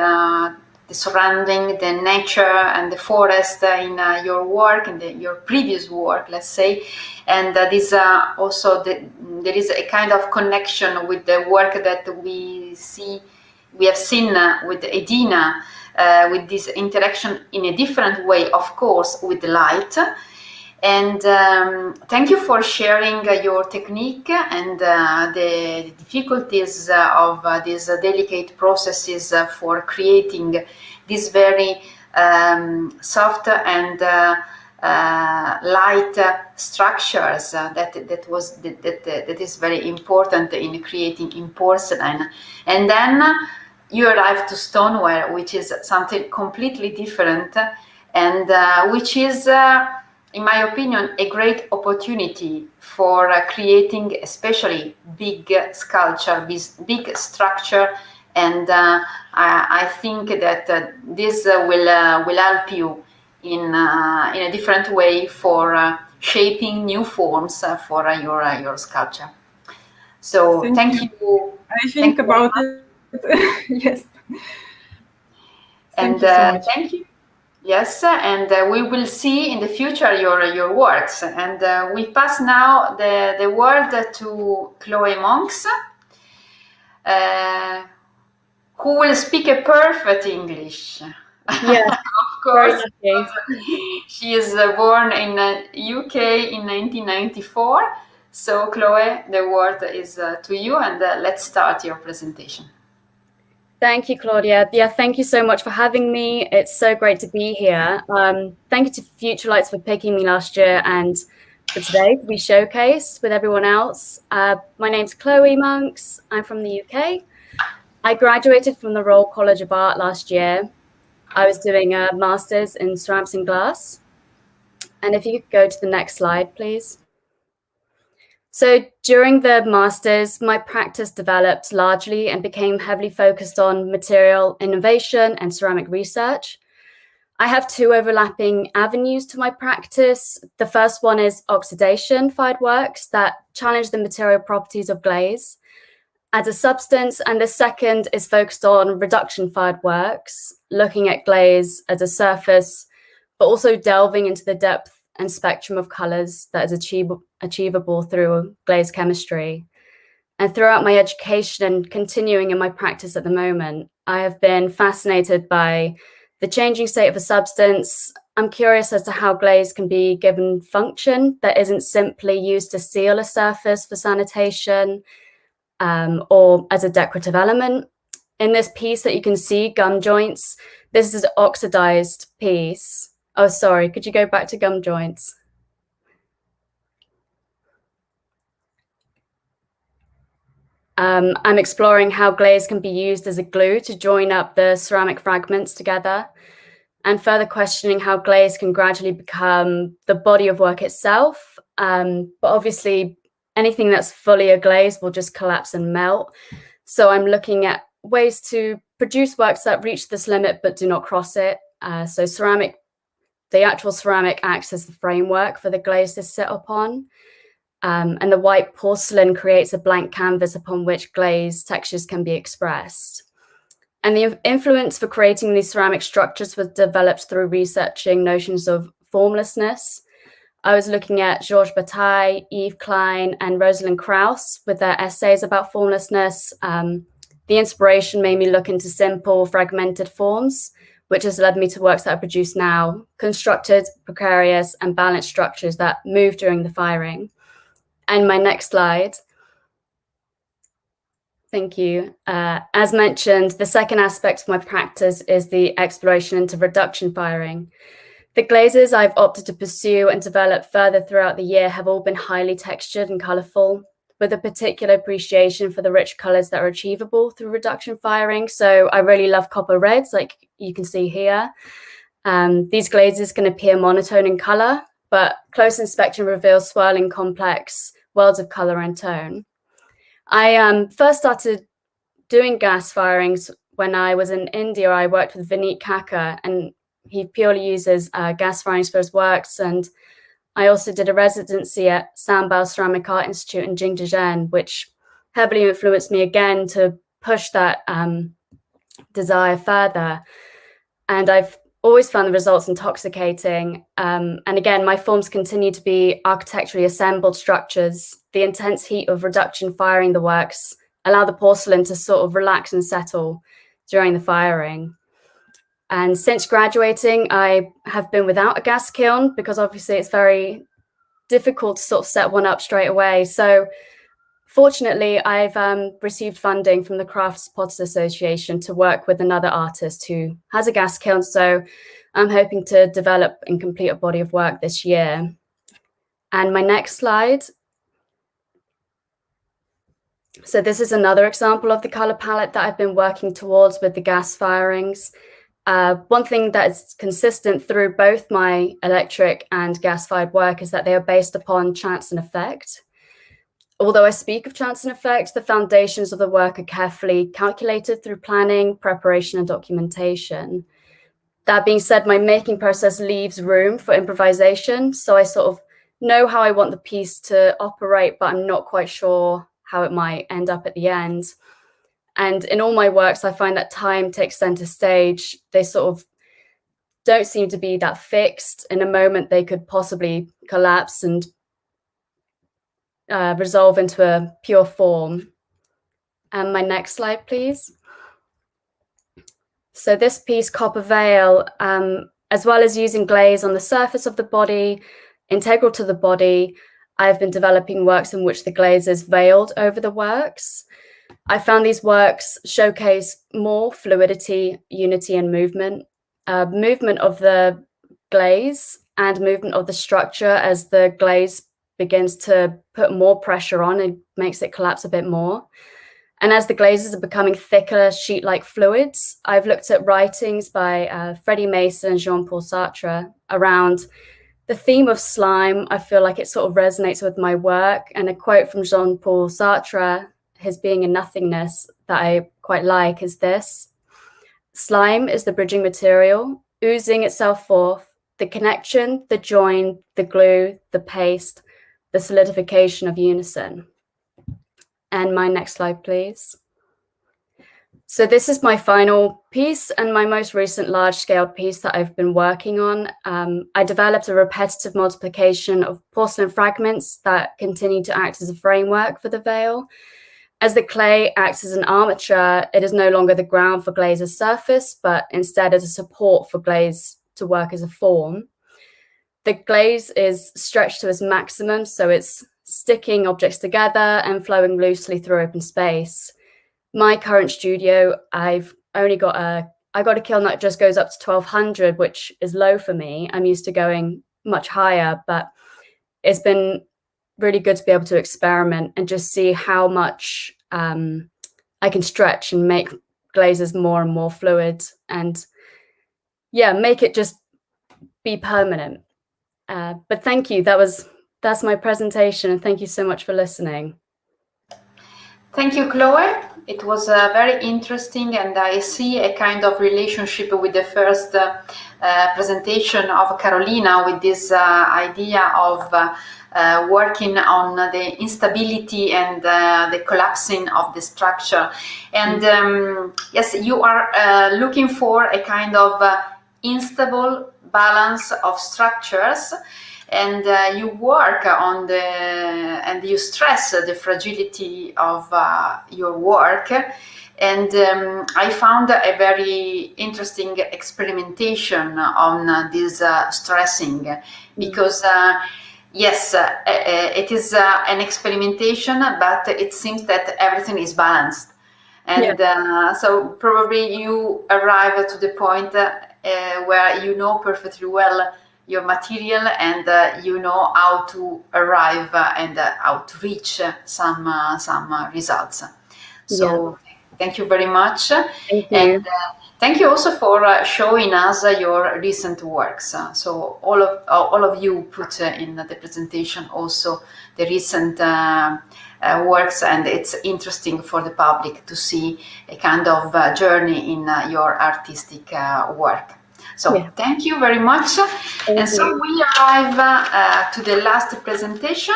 A: the surrounding, the nature and the forest in your work, in your previous work, let's say, and this also there is a kind of connection with the work that we have seen with Edina, with this interaction in a different way, of course, with light. And thank you for sharing your technique and the difficulties of these delicate processes for creating these very soft and light structures that is very important in creating in porcelain. And then you arrive to stoneware, which is something completely different, and which is in my opinion, a great opportunity for creating especially big sculpture, big structure, and I think that this will help you in a different way for shaping new forms for your sculpture. So thank you.
G: I think about it. Yes.
A: And
G: Thank you so much.
A: thank you. Yes, and we will see in the future your works. And we pass now the word to Chloe Monks, who will speak a perfect English.
H: Yes,
A: of course.
H: very
A: She is born in UK in 1994. So Chloe, the word is to you, and let's start your presentation.
H: Thank you, Claudia. Yeah, thank you so much for having me. It's so great to be here. Thank you to Future Lights for picking me last year and for today to be showcased with everyone else. My name's Chloe Monks. I'm from the UK. I graduated from the Royal College of Art last year. I was doing a master's in ceramics and glass. And if you could go to the next slide, please. So during the master's, my practice developed largely and became heavily focused on material innovation and ceramic research. I have two overlapping avenues to my practice. The first one is oxidation-fired works that challenge the material properties of glaze as a substance, and the second is focused on reduction-fired works, looking at glaze as a surface, but also delving into the depth and spectrum of colors that is achievable through glaze chemistry. And throughout my education and continuing in my practice at the moment, I have been fascinated by the changing state of a substance. I'm curious as to how glaze can be given function that isn't simply used to seal a surface for sanitation or as a decorative element. In this piece that you can see, gum joints, this is an oxidized piece. Oh, sorry, could you go back to gum joints? I'm exploring how glaze can be used as a glue to join up the ceramic fragments together, and further questioning how glaze can gradually become the body of work itself. But obviously, anything that's fully a glaze will just collapse and melt. So I'm looking at ways to produce works that reach this limit but do not cross it. So the actual ceramic acts as the framework for the glaze to sit upon. And the white porcelain creates a blank canvas upon which glaze textures can be expressed. And the influence for creating these ceramic structures was developed through researching notions of formlessness. I was looking at Georges Bataille, Yves Klein, and Rosalind Krauss with their essays about formlessness. The inspiration made me look into simple, fragmented forms, which has led me to works that I produce now, constructed, precarious, and balanced structures that move during the firing. And my next slide. Thank you. As mentioned, the second aspect of my practice is the exploration into reduction firing. The glazes I've opted to pursue and develop further throughout the year have all been highly textured and colourful, with a particular appreciation for the rich colours that are achievable through reduction firing. So I really love copper reds, like you can see here. These glazes can appear monotone in colour, but close inspection reveals swirling complex worlds of colour and tone. I first started doing gas firings when I was in India. I worked with Vineet Kakkar, and he purely uses gas firings for his works. And I also did a residency at Sambal Ceramic Art Institute in Jingdezhen, which heavily influenced me again to push that desire further. and I've always found the results intoxicating. And again, my forms continue to be architecturally assembled structures. The intense heat of reduction firing the works allow the porcelain to sort of relax and settle during the firing. And since graduating, I have been without a gas kiln because obviously it's very difficult to sort of set one up straight away. So fortunately, I've received funding from the Crafts Potters Association to work with another artist who has a gas kiln. So I'm hoping to develop and complete a body of work this year. And my next slide. So this is another example of the color palette that I've been working towards with the gas firings. One thing that is consistent through both my electric and gas-fired work is that they are based upon chance and effect. Although I speak of chance and effect, the foundations of the work are carefully calculated through planning, preparation, and documentation. That being said, my making process leaves room for improvisation, so I sort of know how I want the piece to operate, but I'm not quite sure how it might end up at the end. And in all my works, I find that time takes center stage. They sort of don't seem to be that fixed. In a moment, they could possibly collapse and resolve into a pure form. And my next slide, please. So this piece, Copper Veil, as well as using glaze on the surface of the body, integral to the body, I've been developing works in which the glaze is veiled over the works. I found these works showcase more fluidity, unity, and movement. Movement of the glaze and movement of the structure as the glaze begins to put more pressure on and makes it collapse a bit more. And as the glazes are becoming thicker, sheet-like fluids, I've looked at writings by Freddie Mason and Jean-Paul Sartre around the theme of slime. I feel like it sort of resonates with my work. And a quote from Jean-Paul Sartre, his being a nothingness, that I quite like is this: slime is the bridging material, oozing itself forth, the connection, the join, the glue, the paste, the solidification of unison. And my next slide, please. So this is my final piece and my most recent large-scale piece that I've been working on. I developed a repetitive multiplication of porcelain fragments that continue to act as a framework for the veil. As the clay acts as an armature, it is no longer the ground for glaze's surface, but instead as a support for glaze to work as a form. The glaze is stretched to its maximum, so it's sticking objects together and flowing loosely through open space. My current studio, I got a kiln that just goes up to 1200, which is low for me. I'm used to going much higher, but it's been really good to be able to experiment and just see how much I can stretch and make glazes more and more fluid and yeah, make it just be permanent. But thank you. That's my presentation, and thank you so much for listening.
A: Thank you, Chloe. It was very interesting, and I see a kind of relationship with the first presentation of Carolina with this idea of working on the instability and the collapsing of the structure. And yes, you are looking for a kind of instable balance of structures, and you work on and you stress the fragility of your work. And I found a very interesting experimentation on this stressing, because yes, it is an experimentation, but it seems that everything is balanced. And so probably you arrive to the point where you know perfectly well your material, and you know how to arrive and how to reach some results. So thank you very much.
H: Thank you.
A: And thank you also for showing us your recent works. So all of you put in the presentation also the recent works, and it's interesting for the public to see a kind of journey in your artistic work. So thank you very much. So we arrive to the last presentation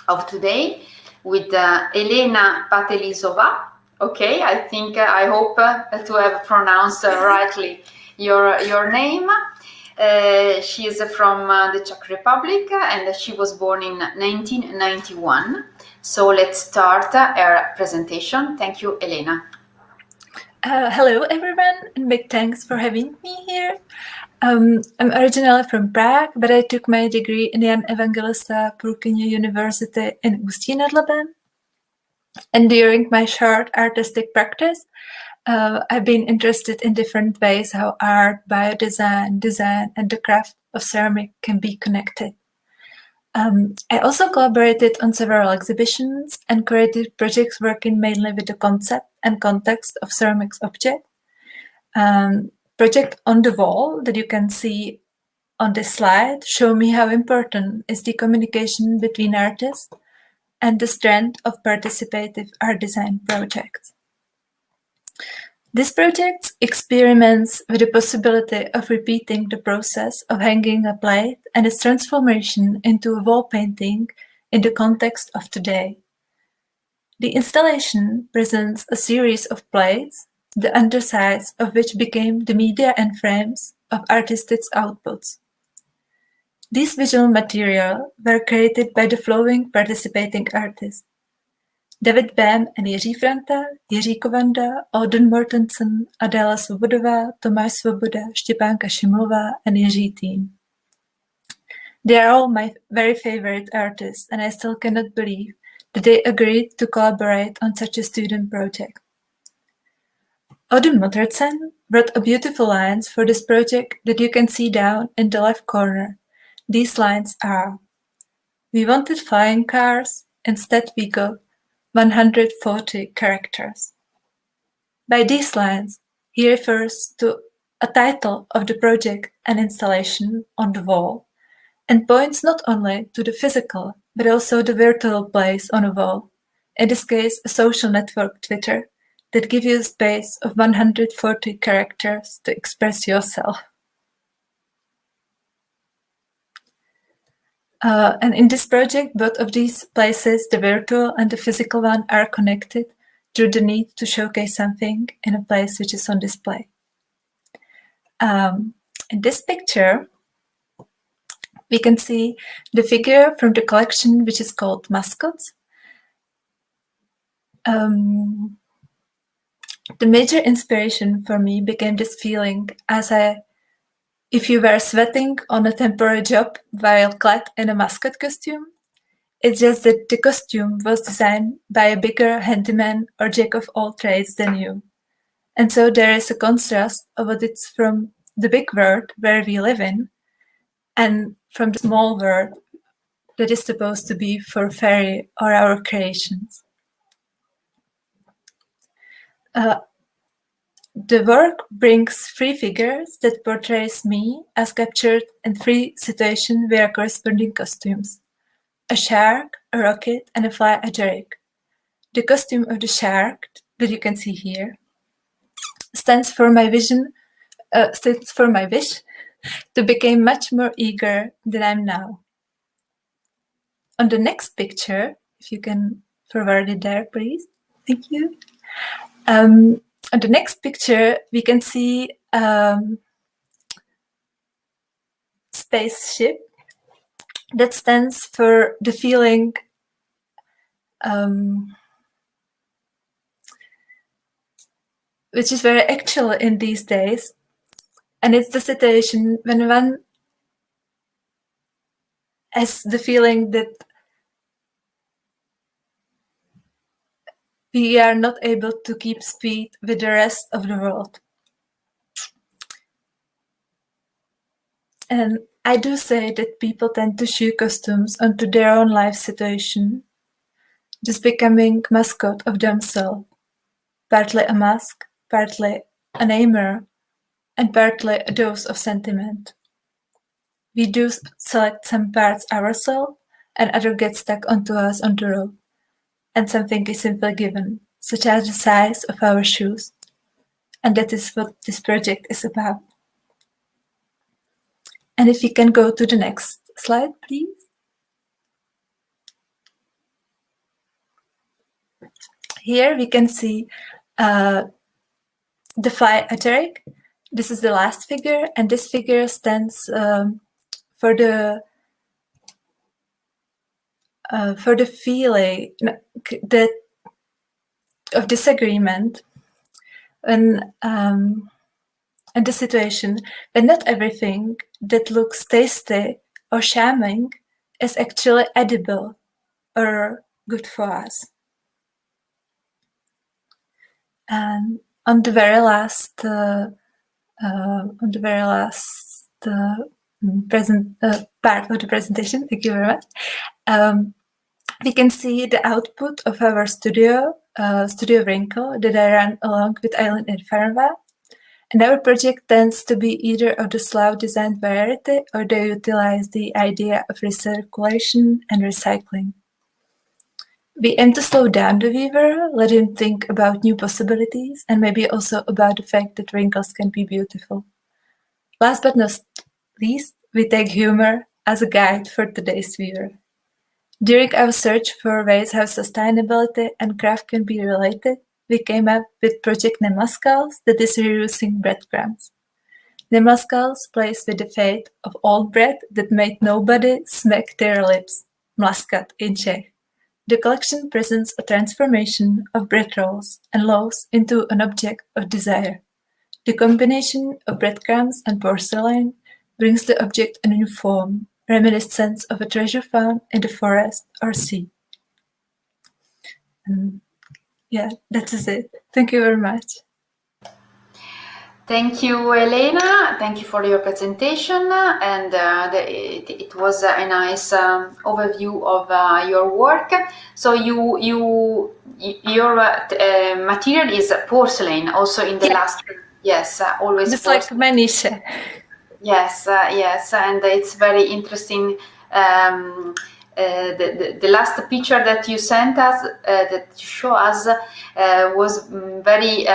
A: of today with Elena Patel. Okay, I hope to have pronounced rightly your name. She is from the Czech Republic and she was born in 1991. So let's start her presentation. Thank you, Elena.
I: Hello, everyone, and big thanks for having me here. I'm originally from Prague, but I took my degree in Jan Evangelista Purkyně University in Ústí nad Labem. And during my short artistic practice, I've been interested in different ways how art, biodesign, design, and the craft of ceramic can be connected. I also collaborated on several exhibitions and creative projects working mainly with the concept and context of ceramics object. Project on the wall that you can see on this slide show me how important is the communication between artists and the strength of participative art design projects. This project experiments with the possibility of repeating the process of hanging a plate and its transformation into a wall painting in the context of today. The installation presents a series of plates, the undersides of which became the media and frames of artists' outputs. These visual materials were created by the following participating artists: David Bam and Jiří Franta, Jiří Kovanda, Auden Mortensen, Adéla Svobodová, Tomáš Svoboda, Štěpánka Šimlová, and Jiří Tým. They are all my very favorite artists, and I still cannot believe that they agreed to collaborate on such a student project. Auden Mortensen wrote a beautiful lines for this project that you can see down in the left corner. These lines are: "We wanted flying cars, instead we got 140 characters." By these lines, he refers to a title of the project and installation on the wall, and points not only to the physical, but also the virtual place on a wall, in this case a social network Twitter, that gives you a space of 140 characters to express yourself. And in this project, both of these places, the virtual and the physical one, are connected through the need to showcase something in a place which is on display. In this picture, we can see the figure from the collection which is called Mascots. The major inspiration for me became this feeling if you were sweating on a temporary job while clad in a mascot costume. It's just that the costume was designed by a bigger handyman or jack of all trades than you. And so there is a contrast of what it's from the big world where we live in and from the small world that is supposed to be for fairy or our creations. The work brings three figures that portrays me as captured in three situations via corresponding costumes: a shark, a rocket, and a fly agaric. The costume of the shark that you can see here stands for my wish to become much more eager than I'm now. On the next picture, if you can forward it there, please. Thank you. On the next picture, we can see spaceship that stands for the feeling which is very actual in these days. And it's the situation when one has the feeling that we are not able to keep speed with the rest of the world. And I do say that people tend to shoe costumes onto their own life situation, just becoming mascot of themselves, partly a mask, partly an aimer, and partly a dose of sentiment. We do select some parts ourselves, and others get stuck onto us on the road, and something is simply given, such as the size of our shoes. And that is what this project is about. And if you can go to the next slide, please. Here we can see the fly agaric This is the last figure, and this figure stands for the feeling that of disagreement and the situation when not everything that looks tasty or charming is actually edible or good for us. And on the very last part of the presentation, thank you very much. We can see the output of our studio Wrinkle that I ran along with Eileen and Faenza. And our project tends to be either of the slow design variety, or they utilize the idea of recirculation and recycling. We aim to slow down the viewer, let him think about new possibilities, and maybe also about the fact that wrinkles can be beautiful. Last but not least, we take humor as a guide for today's viewer. During our search for ways how sustainability and craft can be related, we came up with Project Nemaskals, that is reusing breadcrumbs. Nemaskals plays with the fate of old bread that made nobody smack their lips, mlaskat in Czech. The collection presents a transformation of bread rolls and loaves into an object of desire. The combination of breadcrumbs and porcelain brings the object a new form, reminiscent of a treasure found in the forest or sea. Yeah, that is it. Thank you very much.
A: Thank you, Elena. Thank you for your presentation, and it was a nice overview of your work. So your material is porcelain, also in the last. Yes, always.
I: Just like my niche.
A: Yes, yes, and it's very interesting. The last picture that you sent us, that you show us, was very,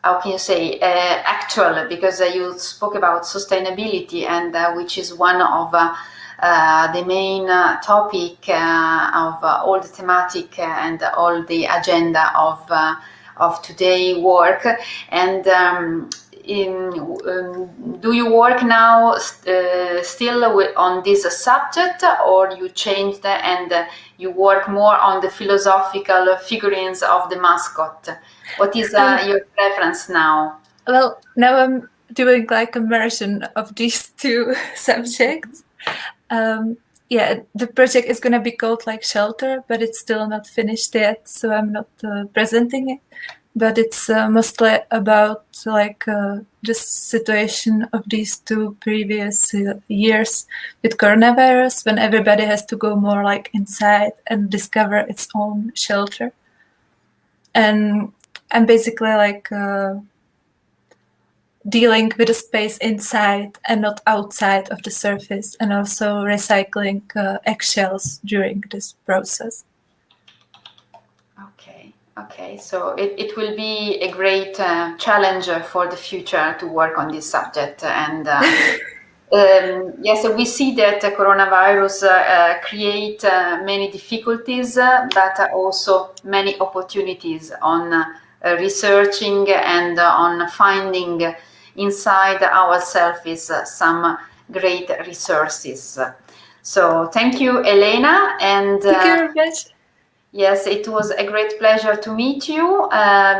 A: how can you say, actual, because you spoke about sustainability, and which is one of the main topic of all the thematic and all the agenda of today work. And do you work now still on this subject, or you changed and you work more on the philosophical figurines of the mascot? What is your preference now?
I: Well, now I'm doing like a version of these two subjects. Yeah, the project is going to be called like Shelter, but it's still not finished yet, so I'm not presenting it. But it's mostly about like the situation of these two previous years with coronavirus, when everybody has to go more like inside and discover its own shelter. And I'm basically like dealing with the space inside and not outside of the surface, and also recycling eggshells during this process.
A: Okay, so it will be a great challenge for the future to work on this subject. And yes, we see that coronavirus create many difficulties, but also many opportunities on researching and on finding inside ourselves some great resources. So thank you, Elena. And
I: thank you very much.
A: Yes, it was a great pleasure to meet you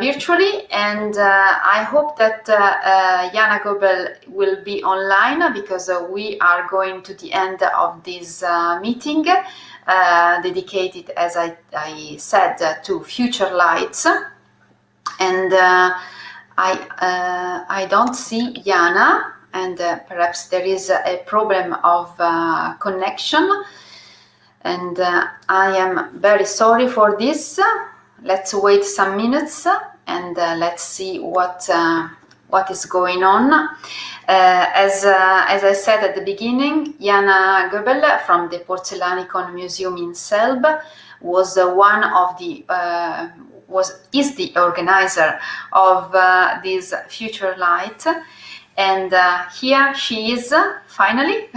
A: virtually, and I hope that Jana Göbel will be online, because we are going to the end of this meeting dedicated, as I said, to future lights. And I don't see Jana, and perhaps there is a problem of connection. And I am very sorry for this. Let's wait some minutes and let's see what is going on. As I said at the beginning, Jana Göbel from the Porzellanikon Museum in Selb was one of the is the organizer of this Future Light. And here she is finally.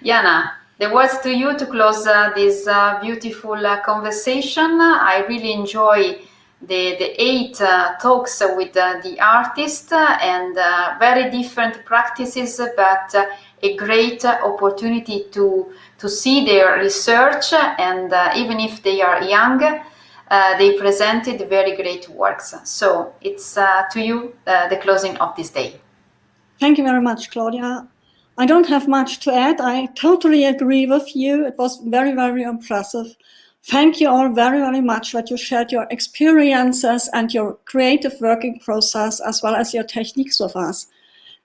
A: Jana, the words to you to close this beautiful conversation. I really enjoy the 8 talks with the artist and very different practices, but a great opportunity to see their research, and even if they are young, they presented very great works. So it's to you the closing of this day.
J: Thank you very much, Claudia. I don't have much to add. I totally agree with you. It was very, very impressive. Thank you all very, very much that you shared your experiences and your creative working process as well as your techniques with us.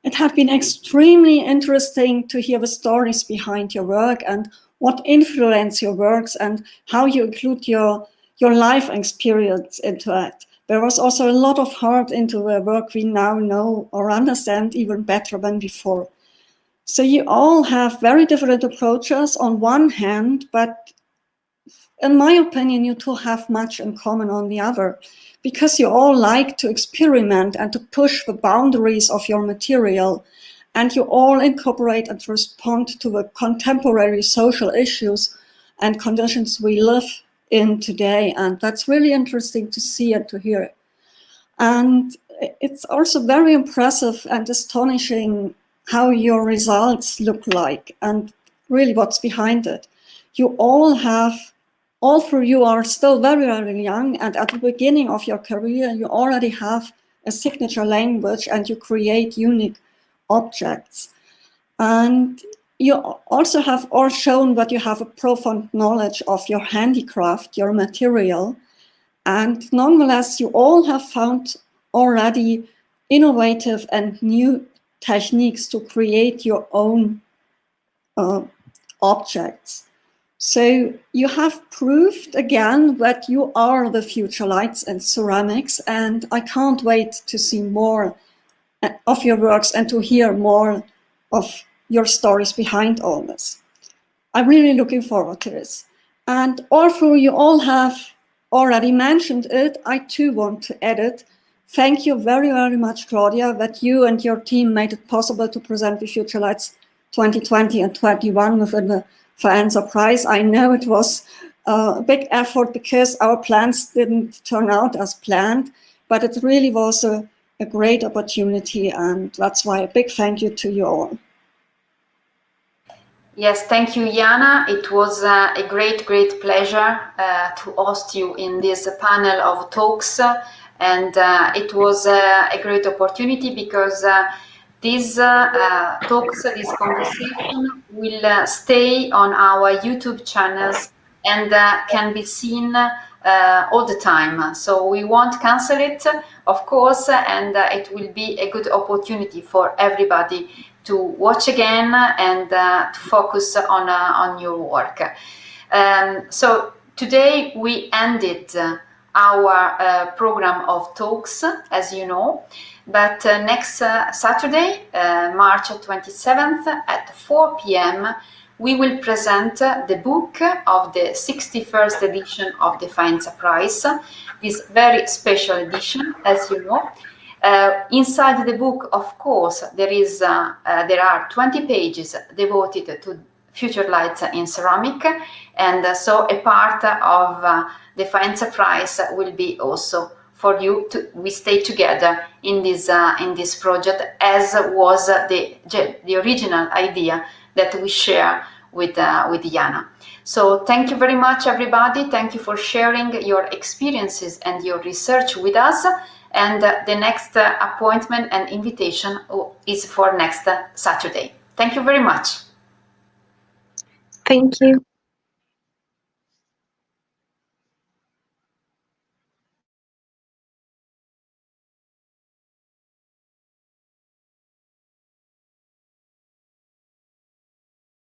J: It had been extremely interesting to hear the stories behind your work and what influence your works and how you include your life experience into it. There was also a lot of heart into the work we now know or understand even better than before. So you all have very different approaches on one hand, but in my opinion, you two have much in common on the other, because you all like to experiment and to push the boundaries of your material, and you all incorporate and respond to the contemporary social issues and conditions we live in today. And that's really interesting to see and to hear. And it's also very impressive and astonishing how your results look like and really what's behind it. You all three you are still very, very young, and at the beginning of your career, you already have a signature language and you create unique objects. And you also have all shown that you have a profound knowledge of your handicraft, your material, and nonetheless, you all have found already innovative and new techniques to create your own objects. So you have proved again that you are the future lights in ceramics, and I can't wait to see more of your works and to hear more of your stories behind all this. I'm really looking forward to this. And although you all have already mentioned it, I too want to add it. Thank you very, very much, Claudia, that you and your team made it possible to present the Future Lights 2020 and 21 within the Faenza Prize. I know it was a big effort because our plans didn't turn out as planned, but it really was a great opportunity, and that's why a big thank you to you all.
A: Yes, thank you, Jana. It was a great pleasure to host you in this panel of talks, and it was a great opportunity because these talks, this conversation will stay on our YouTube channels and can be seen all the time. So we won't cancel it, of course, and it will be a good opportunity for everybody to watch again and to focus on your work. So today we ended our program of talks, as you know, but next Saturday, March 27th at 4 p.m., we will present the book of the 61st edition of the Faenza Prize, this very special edition, as you know. Inside the book, of course, there are 20 pages devoted to future lights in ceramic, and so a part of the Faenza Prize will be also for you to we stay together in this project, as was the original idea that we share with Jana. So thank you very much, everybody. Thank you for sharing your experiences and your research with us. And the next appointment and invitation is for next Saturday. Thank you very much.
B: Thank you.